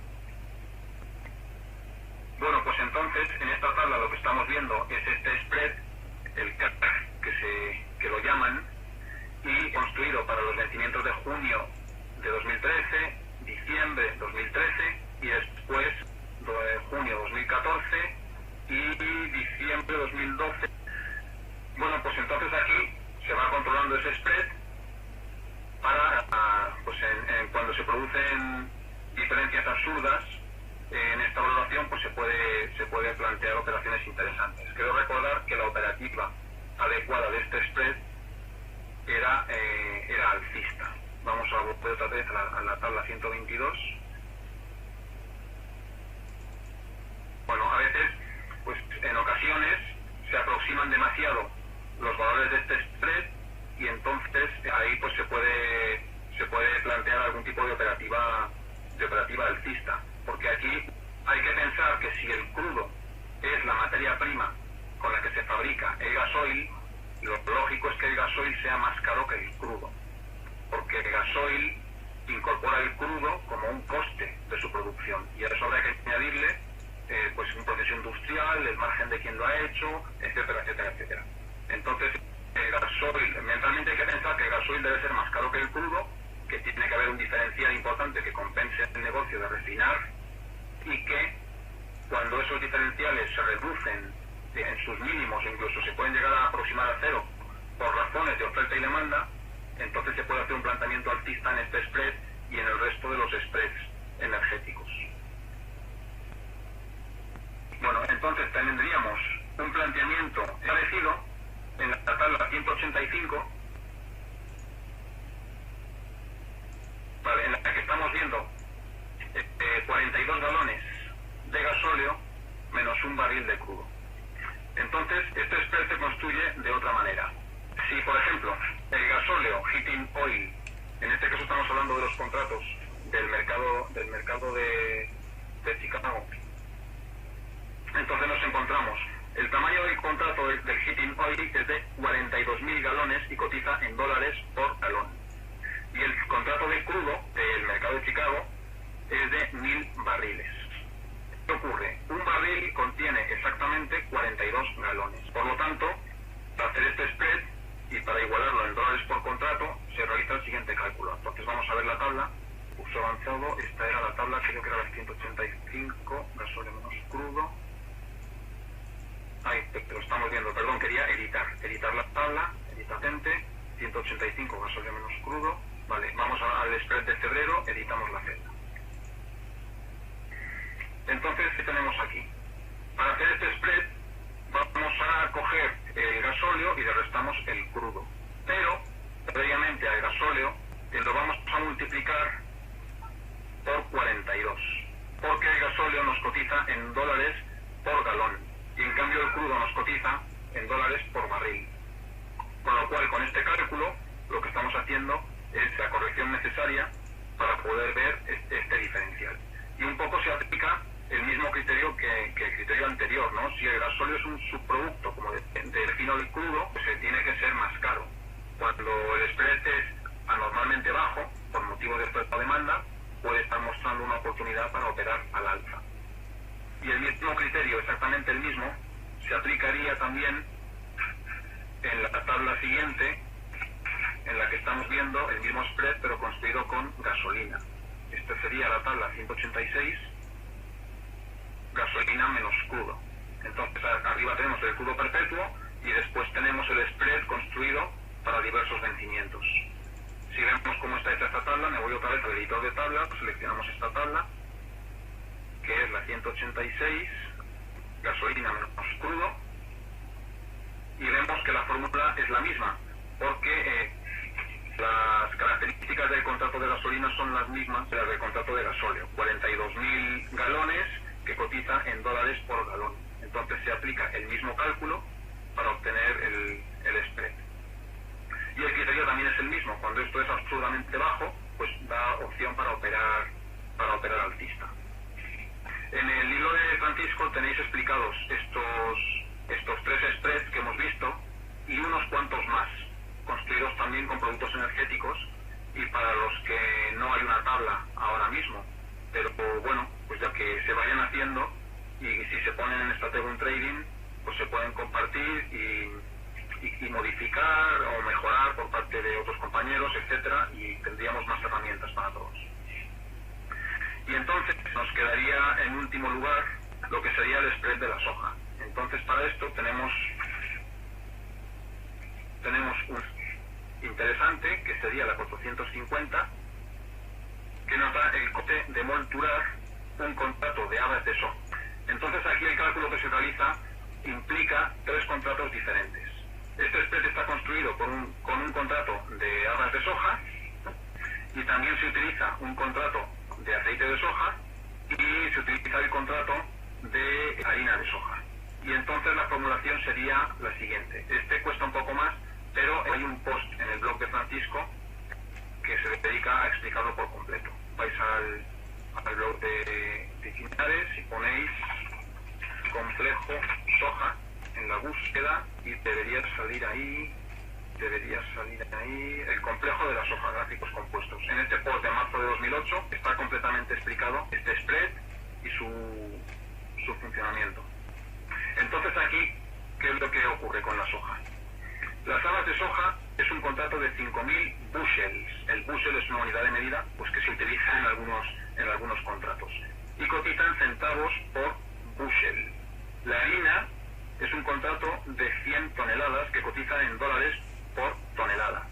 Bueno, pues entonces en esta tabla lo que estamos viendo es este spread, el CAC que lo llaman, y construido para los vencimientos de junio de 2013, diciembre 2013 y después de junio 2014 y diciembre 2012. Bueno, pues entonces aquí se va controlando ese spread para, pues cuando se producen diferencias absurdas en esta valoración, pues se puede plantear operaciones interesantes. Quiero recordar que la operativa adecuada de este spread era alcista. Vamos a volver otra vez a la tabla 122. Bueno, a veces, pues en ocasiones se aproximan demasiado los valores de este spread y entonces ahí pues se puede plantear algún tipo de operativa alcista, porque aquí hay que pensar que si el crudo es la materia prima con la que se fabrica el gasoil, lo lógico es que el gasoil sea más caro que el crudo, porque el gasoil incorpora el crudo como un coste de su producción y a eso habrá que añadirle pues un proceso industrial, el margen de quien lo ha hecho, etcétera, etcétera, etcétera. Entonces el gasoil, mentalmente hay que pensar que el gasoil debe ser más caro que el crudo, que tiene que haber un diferencial importante que compense el negocio de refinar y que cuando esos diferenciales se reducen en sus mínimos o incluso se pueden llegar a aproximar a cero por razones de oferta y demanda, entonces se puede hacer un planteamiento alcista en este spread y en el resto de los spreads energéticos. Bueno, entonces tendríamos un planteamiento parecido en la tabla 185, ¿vale? En la que estamos viendo 42 galones de gasóleo menos un barril de crudo. Entonces, este spread se construye de otra manera. Si, por ejemplo, el gasóleo, heating oil, en este caso estamos hablando de los contratos del mercado de Chicago, entonces nos encontramos, el tamaño del contrato del heating oil es de 42.000 galones y cotiza en dólares por galón. Y el contrato de crudo del mercado de Chicago es de 1.000 barriles. ¿Qué ocurre? Un barril contiene exactamente 42 galones. Por lo tanto, para hacer este spread y para igualarlo en dólares por contrato, se realiza el siguiente cálculo. Entonces vamos a ver la tabla. Uso avanzado, esta era la tabla, creo que era la 185, gasóleo menos crudo. Ahí, lo estamos viendo, perdón, quería editar la tabla, editacente, 185 gasóleo menos crudo. Vale, vamos al spread de febrero, editamos la celda. Entonces, ¿qué tenemos aquí? Para hacer este spread, vamos a coger el gasóleo y le restamos el crudo. Pero, previamente al gasóleo, lo vamos a multiplicar por 42. Porque el gasóleo nos cotiza en dólares por galón. Y en cambio el crudo nos cotiza en dólares por barril. Con lo cual, con este cálculo, lo que estamos haciendo es la corrección necesaria para poder ver este diferencial. Y un poco se aplica el mismo criterio que el criterio anterior, ¿no? Si el gasóleo es un subproducto como del fino del crudo, pues tiene que ser más caro. Cuando el spread es anormalmente bajo, por motivo de oferta o demanda, puede estar mostrando una oportunidad para operar al alza. Y el mismo criterio, exactamente el mismo, se aplicaría también en la tabla siguiente, en la que estamos viendo el mismo spread pero construido con gasolina. Esta sería la tabla 186, gasolina menos crudo. Entonces arriba tenemos el crudo perpetuo y después tenemos el spread construido para diversos vencimientos. Si vemos cómo está hecha esta tabla, me voy otra vez al editor de tabla, seleccionamos esta tabla, que es la 186, gasolina menos crudo, y vemos que la fórmula es la misma, porque las características del contrato de gasolina son las mismas que las del contrato de gasóleo, 42.000 galones que cotiza en dólares por galón. Entonces se aplica el mismo cálculo para obtener el mismo, cuando esto es absurdamente bajo, pues da opción para operar alcista. En el hilo de Francisco tenéis explicados estos 3 spreads que hemos visto y unos cuantos más, construidos también con productos energéticos y para los que no hay una tabla ahora mismo. Pero bueno, pues ya que se vayan haciendo y si se ponen en Strategun Trading, pues se pueden compartir y modificar o mejorar por parte de otros compañeros, etcétera, y tendríamos más herramientas para todos. Y entonces nos quedaría en último lugar lo que sería el spread de la soja. Entonces para esto tenemos un interesante que sería la 450, que nos da el coste de monturar un contrato de habas de soja. Entonces aquí el cálculo que se realiza implica 3 contratos diferentes. Este spread está construido con un contrato de habas de soja y también se utiliza un contrato de aceite de soja y se utiliza el contrato de harina de soja. Y entonces la formulación sería la siguiente. Este cuesta un poco más, pero hay un post en el blog de Francisco que se dedica a explicarlo por completo. Vais al blog de Quinares y ponéis complejo soja en la búsqueda y debería salir ahí el complejo de la soja, gráficos compuestos. En este post de marzo de 2008 está completamente explicado este spread y su funcionamiento. Entonces aquí, ¿qué es lo que ocurre con la soja? Las habas de soja es un contrato de 5.000 bushels. El bushel es una unidad de medida pues que se utiliza en algunos contratos y cotizan centavos por bushel. La harina es un contrato de 100 toneladas que cotiza en dólares por tonelada.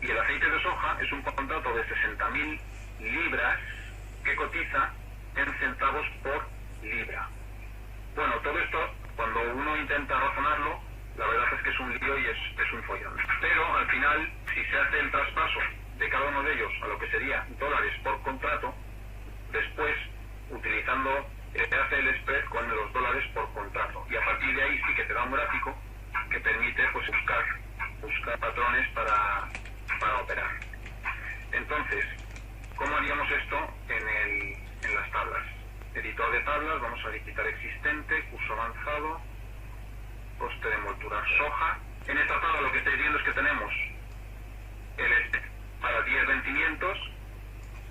Y el aceite de soja es un contrato de 60.000 libras que cotiza en centavos por libra. Bueno, todo esto, cuando uno intenta razonarlo, la verdad es que es un lío y es un follón. Pero al final, si se hace el traspaso de cada uno de ellos a lo que sería dólares por contrato, después, utilizando, se hace el spread con los dólares por contrato. Y a partir de ahí sí que te da un gráfico que permite pues buscar patrones para operar. Entonces, ¿cómo haríamos esto en las tablas? Editor de tablas, vamos a editar existente, curso avanzado, coste de envolturar soja. En esta tabla lo que estáis viendo es que tenemos el para 10 vencimientos,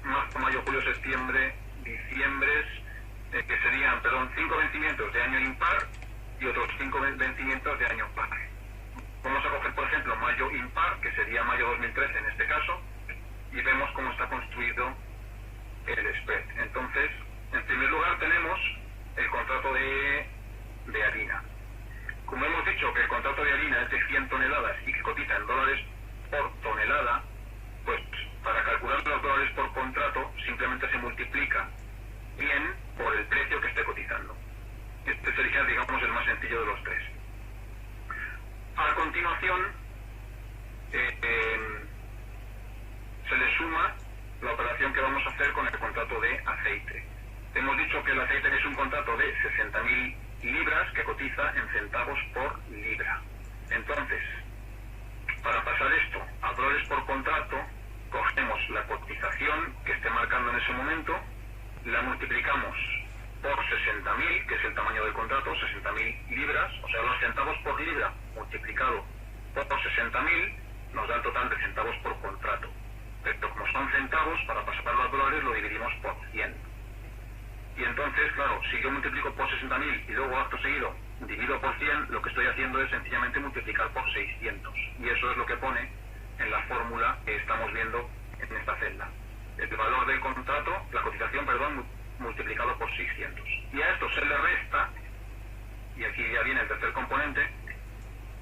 marzo, mayo, julio, septiembre, diciembre, que serían, 5 vencimientos de año impar y otros 5 vencimientos de año par. Vamos a coger, por ejemplo, mayo impar, que sería mayo 2013 en este caso, y vemos cómo está construido el spread. Entonces, en primer lugar tenemos el contrato de harina. Como hemos dicho que el contrato de harina es de 100 toneladas y que cotiza en dólares por tonelada, pues para calcular los dólares por contrato simplemente se multiplica 100 por el precio que esté cotizando. Este sería, digamos, el más sencillo de los 3. A continuación, se le suma la operación que vamos a hacer con el contrato de aceite. Hemos dicho que el aceite es un contrato de 60.000 libras que cotiza en centavos por libra. Entonces, para pasar esto a dólares por contrato, cogemos la cotización que esté marcando en ese momento, la multiplicamos por 60.000, que es el tamaño del contrato, 60.000 libras, o sea, los centavos por libra multiplicado por 60.000 nos da el total de centavos por contrato. Pero como son centavos, para pasarlo a dólares lo dividimos por 100. Y entonces, claro, si yo multiplico por 60.000 y luego acto seguido divido por 100, lo que estoy haciendo es sencillamente multiplicar por 600. Y eso es lo que pone en la fórmula que estamos viendo en esta celda. El valor del contrato, la cotización, perdón, multiplicado por 600. Y a esto se le resta, y aquí ya viene el tercer componente,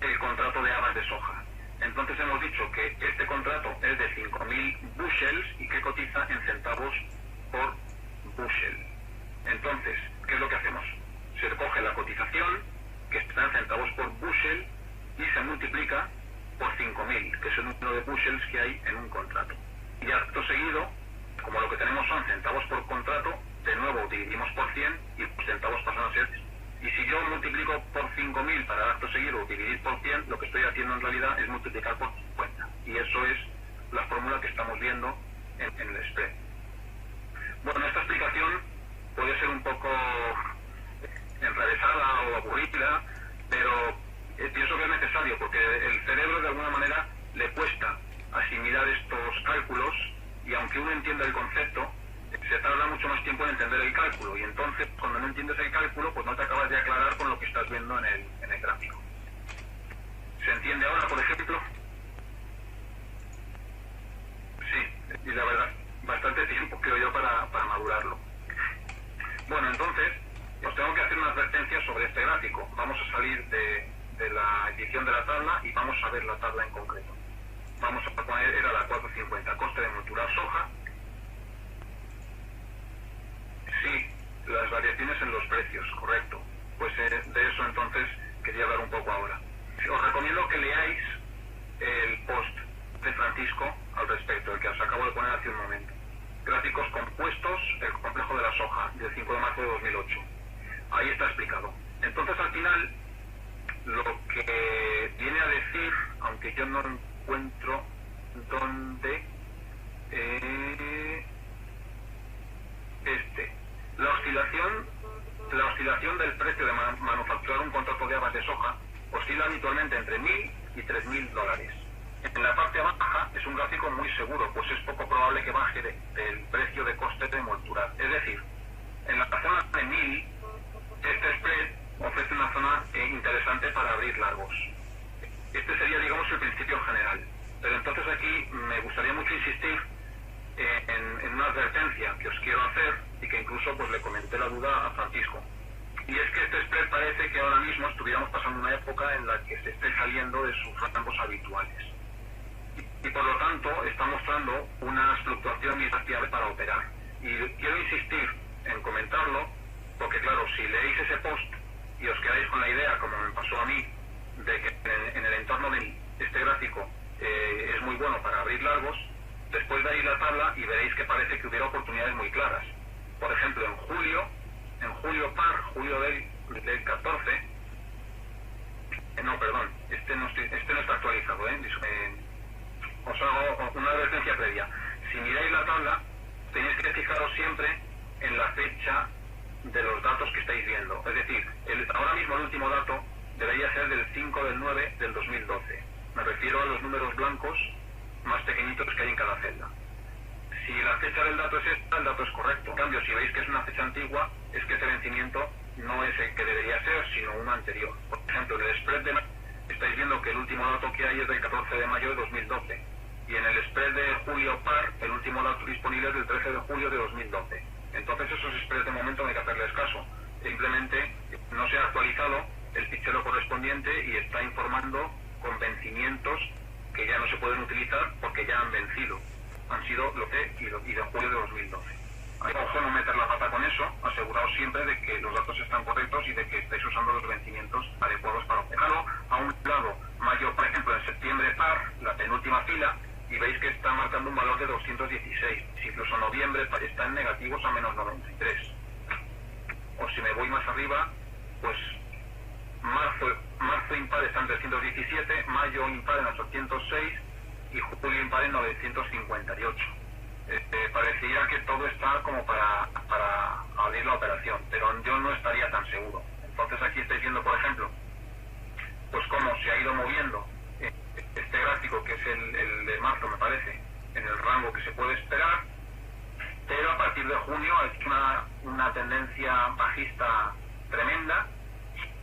el contrato de habas de soja. Entonces hemos dicho que este contrato es de 5.000 bushels y que cotiza en centavos por bushel. Entonces, ¿qué es lo que hacemos? Se coge la cotización, que está en centavos por bushel, y se multiplica por 5.000, que es el número de bushels que hay en un contrato. Y acto seguido, como lo que tenemos son centavos por contrato, de nuevo dividimos por 100 y los centavos pasan a ser. Y si yo multiplico por 5.000 para acto seguido dividir por 100, lo que estoy haciendo en realidad es multiplicar por 50. Y eso es la fórmula que estamos viendo en el spread. Bueno, esta explicación puede ser un poco enrevesada o aburrida, pero pienso que es necesario porque el cerebro de alguna manera le cuesta asimilar estos cálculos, y aunque uno entienda el concepto, se tarda mucho más tiempo en entender el cálculo, y entonces cuando no entiendes el cálculo pues no te acabas de aclarar con lo que estás viendo en el gráfico. ¿Se entiende ahora, por ejemplo? Sí, y la verdad, bastante tiempo creo yo para madurarlo. Bueno, entonces os tengo que hacer una advertencia sobre este gráfico. Vamos a salir de la edición de la tabla y vamos a ver la tabla en concreto. Vamos a poner, era la 450, coste de monturar soja. Sí, las variaciones en los precios, correcto. Pues de eso entonces quería hablar un poco ahora. Os recomiendo que leáis el post de Francisco al respecto, el que os acabo de poner hace un momento. Gráficos compuestos, el complejo de la soja, del 5 de marzo de 2008. Ahí está explicado. Entonces al final, lo que viene a decir, aunque yo no encuentro dónde, la oscilación del precio de manufacturar un contrato de habas de soja oscila habitualmente entre $1.000 y $3.000. En la parte baja es un gráfico muy seguro, pues es poco probable que baje del precio de coste de molturar. Es decir, en la zona de 1.000, este spread ofrece una zona interesante para abrir largos. Este sería, digamos, el principio general. Pero entonces aquí me gustaría mucho insistir en una advertencia que os quiero hacer y que incluso pues le comenté la duda a Francisco. Y es que este spread parece que ahora mismo estuviéramos pasando una época en la que se esté saliendo de sus rangos habituales. Y por lo tanto está mostrando una fluctuación irracional para operar. Y quiero insistir en comentarlo porque claro, si leéis ese post y os quedáis con la idea, como me pasó a mí, de que en el entorno de este gráfico es muy bueno para abrir largos, después veréis la tabla y veréis que parece que hubiera oportunidades muy claras. Por ejemplo, en julio par, julio del 14, no, perdón, este no está actualizado, os hago una advertencia previa. Si miráis la tabla, tenéis que fijaros siempre en la fecha de los datos que estáis viendo. Es decir, ahora mismo el último dato debería ser del 5/9 del 2012. Me refiero a los números blancos más pequeñitos que hay en cada celda. Si la fecha del dato es esta, el dato es correcto. En cambio, si veis que es una fecha antigua, es que ese vencimiento no es el que debería ser, sino uno anterior. Por ejemplo, en el spread de estáis viendo que el último dato que hay es del 14 de mayo de 2012. Y en el spread de julio par, el último dato disponible es del 13 de julio de 2012. Entonces esos spreads de momento no hay que hacerles caso. Simplemente no se ha actualizado el fichero correspondiente y está informando con vencimientos que ya no se pueden utilizar porque ya han vencido. Han sido lo que y de julio de 2012. Ojo, no meter la pata con eso, aseguraos siempre de que los datos están correctos y de que estáis usando los vencimientos adecuados para operarlo. A un lado, mayo, por ejemplo, en septiembre par, la penúltima fila, y veis que está marcando un valor de 216. Si incluso noviembre está en negativos a menos 93. O si me voy más arriba, pues marzo impar está en 317, mayo impar en 806 y julio impar en 958. Parecería que todo está como para abrir la operación, pero yo no estaría tan seguro. Entonces aquí estáis viendo, por ejemplo, pues cómo se ha ido moviendo este gráfico, que es el de marzo, me parece, en el rango que se puede esperar, pero a partir de junio ha hecho una tendencia bajista tremenda,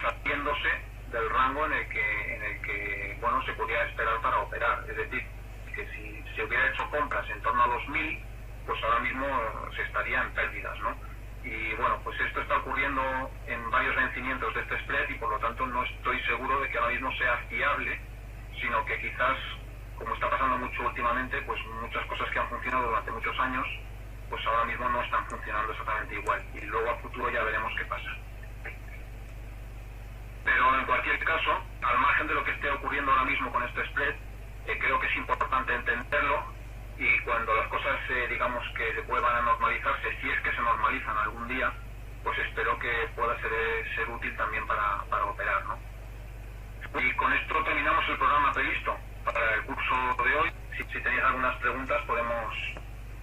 saliéndose del rango en el que bueno, se podía esperar para operar. Es decir, que si se hubiera hecho compras en torno a los 1.000, pues ahora mismo se estaría en pérdidas, ¿no? Y bueno, pues esto está ocurriendo en varios vencimientos de este spread y por lo tanto no estoy seguro de que ahora mismo sea fiable, sino que quizás, como está pasando mucho últimamente, pues muchas cosas que han funcionado durante muchos años, pues ahora mismo no están funcionando exactamente igual y luego a futuro ya veremos qué pasa. Pero en cualquier caso, al margen de lo que esté ocurriendo ahora mismo con este spread, creo que es importante entenderlo y cuando las cosas, digamos, que se vuelvan a normalizarse, si es que se normalizan algún día, pues espero que pueda ser útil también para operar, ¿no? Y con esto terminamos el programa previsto para el curso de hoy. Si tenéis algunas preguntas podemos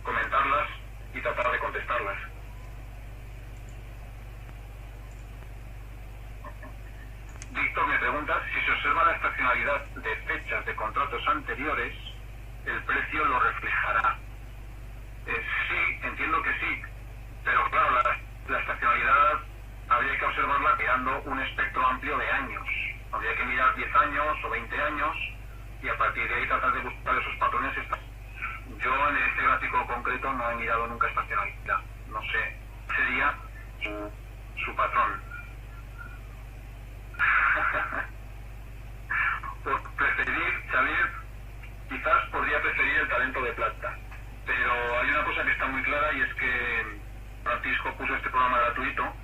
comentarlas y tratar de contestarlas. Víctor me pregunta si se observa la estacionalidad de fechas de contratos anteriores, el precio lo reflejará. Sí, entiendo que sí, pero claro, la estacionalidad habría que observarla creando un espectro amplio de años. Habría que mirar 10 años o 20 años y a partir de ahí tratar de buscar esos patrones. Yo en este gráfico concreto no he mirado nunca estacionalidad. No sé, sería su patrón. Por preferir, Xavier, quizás podría preferir el talento de plata. Pero hay una cosa que está muy clara y es que Francisco puso este programa gratuito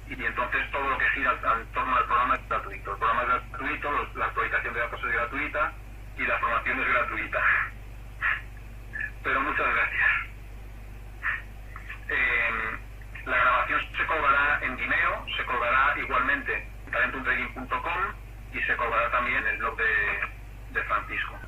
y entonces todo lo que gira en torno al programa es gratuito. El programa es gratuito, la actualización de datos es gratuita y la formación es gratuita. Pero muchas gracias. La grabación se colgará en Vimeo, se colgará igualmente en talentumtrading.com y se colgará también en el blog de Francisco.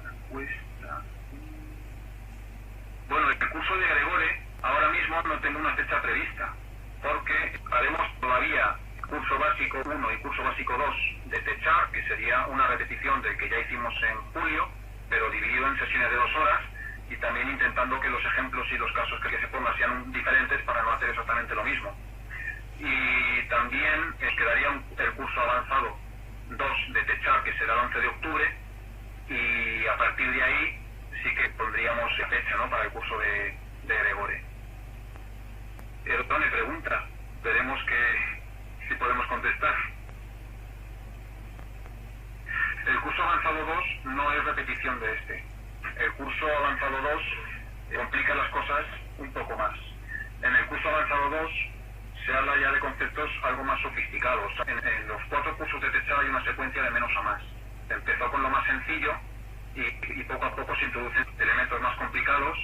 Bueno, el curso de Gregore ahora mismo no tengo una fecha prevista, porque haremos todavía curso básico 1 y curso básico 2 de Techart, que sería una repetición del que ya hicimos en julio, pero dividido en sesiones de 2 horas, y también intentando que los ejemplos y los casos que se pongan sean diferentes para no hacer exactamente lo mismo. Y también quedaría el curso avanzado 2 de Techart, que será el 11 de octubre, y a partir de ahí sí que pondríamos fecha, ¿no?, para el curso de Gregore. El otro me pregunta, veremos si podemos contestar. El curso avanzado 2 no es repetición de este. El curso avanzado 2 complica las cosas un poco más. En el curso avanzado 2 se habla ya de conceptos algo más sofisticados. En los 4 cursos de Techart hay una secuencia de menos a más. Empezó con lo más sencillo y poco a poco se introducen elementos más complicados,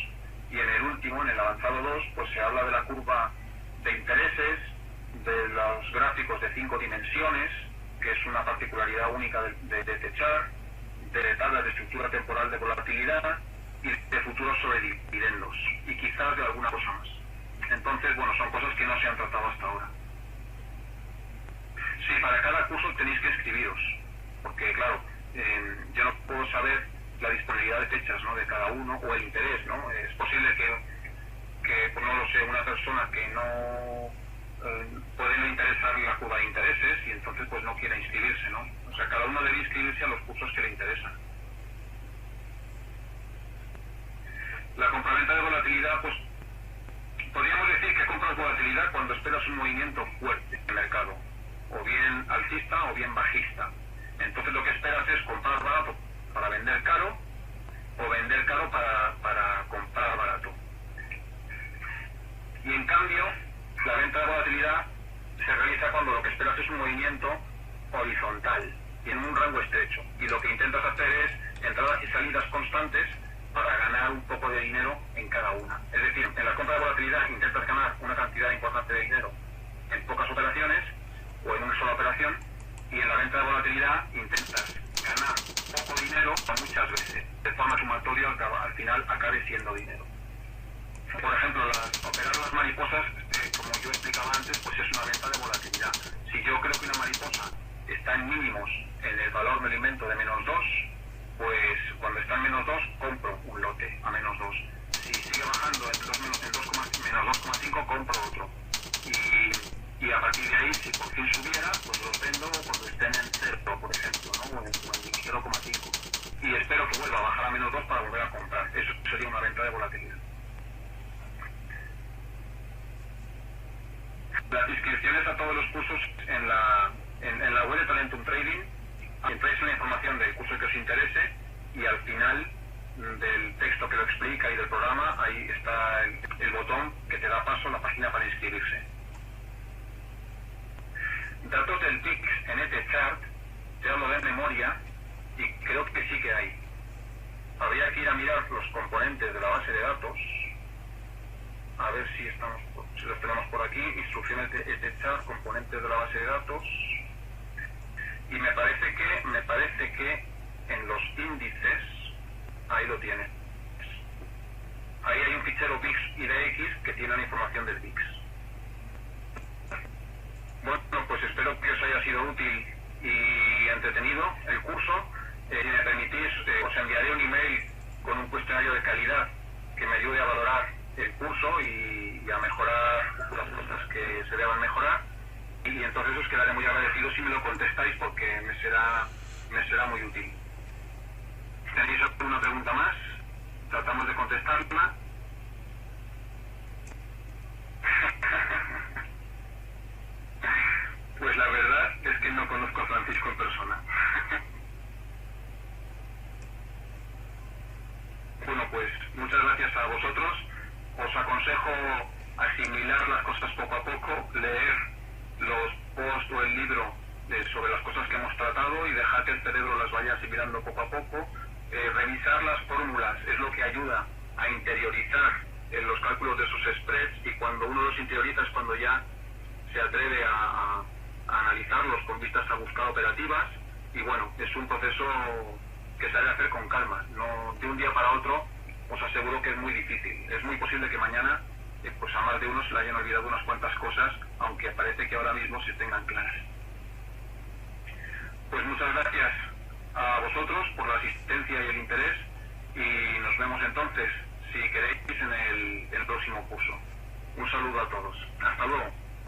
y en el último, en el avanzado 2, pues se habla de la curva de intereses, de los gráficos de 5 dimensiones, que es una particularidad única de Techart, de tablas de estructura temporal de volatilidad y de futuros sobre dividendos, y quizás de alguna cosa más. Entonces, bueno, son cosas que no se han tratado hasta ahora. Sí, para cada curso tenéis que escribiros, porque claro, yo no puedo saber la disponibilidad de fechas, ¿no?, de cada uno, o el interés, ¿no? Es posible que pues no lo sé, una persona que no puede no interesar la curva de intereses y entonces pues no quiere inscribirse, ¿no? O sea, cada uno debe inscribirse a los cursos que le interesan. La compraventa de volatilidad, pues podríamos decir que compras volatilidad cuando esperas un movimiento fuerte en el mercado, o bien alcista o bien bajista. Entonces lo que esperas es comprar barato para vender caro, o vender caro para comprar barato. Y en cambio, la venta de volatilidad se realiza cuando lo que esperas es un movimiento horizontal y en un rango estrecho. Y lo que intentas hacer es entradas y salidas constantes para ganar un poco de dinero en cada una. Es decir, en la compra de volatilidad intentas ganar una cantidad importante de dinero en pocas operaciones o en una sola operación, y en la venta de volatilidad intentas ganar poco dinero muchas veces, de forma sumatoria al final acabe siendo dinero. Por ejemplo, operar las mariposas, como yo explicaba antes, pues es una venta de volatilidad. Si yo creo que una mariposa está en mínimos en el valor del invento de -2, pues cuando está en -2 compro un lote a -2. Si sigue bajando en 2,5 compro otro. Y a partir de ahí, si por fin subiera, pues los vendo cuando estén en 0, por ejemplo, ¿no?, o en 0,5. Y espero que vuelva a bajar a -2 para volver a comprar. Eso sería una venta de volatilidad. Las inscripciones a todos los cursos en la web de Talentum Trading, entráis la información del curso que os interese, y al final del texto que lo explica y del programa, ahí está el botón que te da paso a la página para inscribirse. Datos del TIC en Techart, te hablo de memoria, y creo que sí que hay. Habría que ir a mirar los componentes de la base de datos, a ver si los tenemos por aquí. Instrucciones de Techart, componentes de la base de datos, y me parece que en los índices, ahí lo tienes. Ahí hay un fichero VIX y DX que tiene la información del VIX. Bueno, pues espero que os haya sido útil y entretenido el curso. Si me permitís, os enviaré un email con un cuestionario de calidad que me ayude a valorar el curso y a mejorar las cosas que se deban mejorar. Y entonces os quedaré muy agradecido si me lo contestáis, porque me será muy útil. ¿Tenéis alguna pregunta más? Tratamos de contestarla. Pues la verdad es que no conozco a Francisco en persona. Bueno, pues muchas gracias a vosotros. Os aconsejo asimilar las cosas poco a poco, leer los posts o el libro sobre las cosas que hemos tratado y dejar que el cerebro las vaya asimilando poco a poco. Revisar las fórmulas es lo que ayuda a interiorizar los cálculos de esos spreads, y cuando uno los interioriza es cuando ya se atreve a analizarlos con vistas a buscar operativas. Y bueno, es un proceso que se ha de hacer con calma, no de un día para otro. Os aseguro que es muy difícil. Es muy posible que mañana pues a más de uno se le hayan olvidado unas cuantas cosas, aunque parece que ahora mismo se tengan claras. Pues muchas gracias a vosotros por la asistencia y el interés, y nos vemos entonces, si queréis, en el próximo curso. Un saludo a todos. Hasta luego.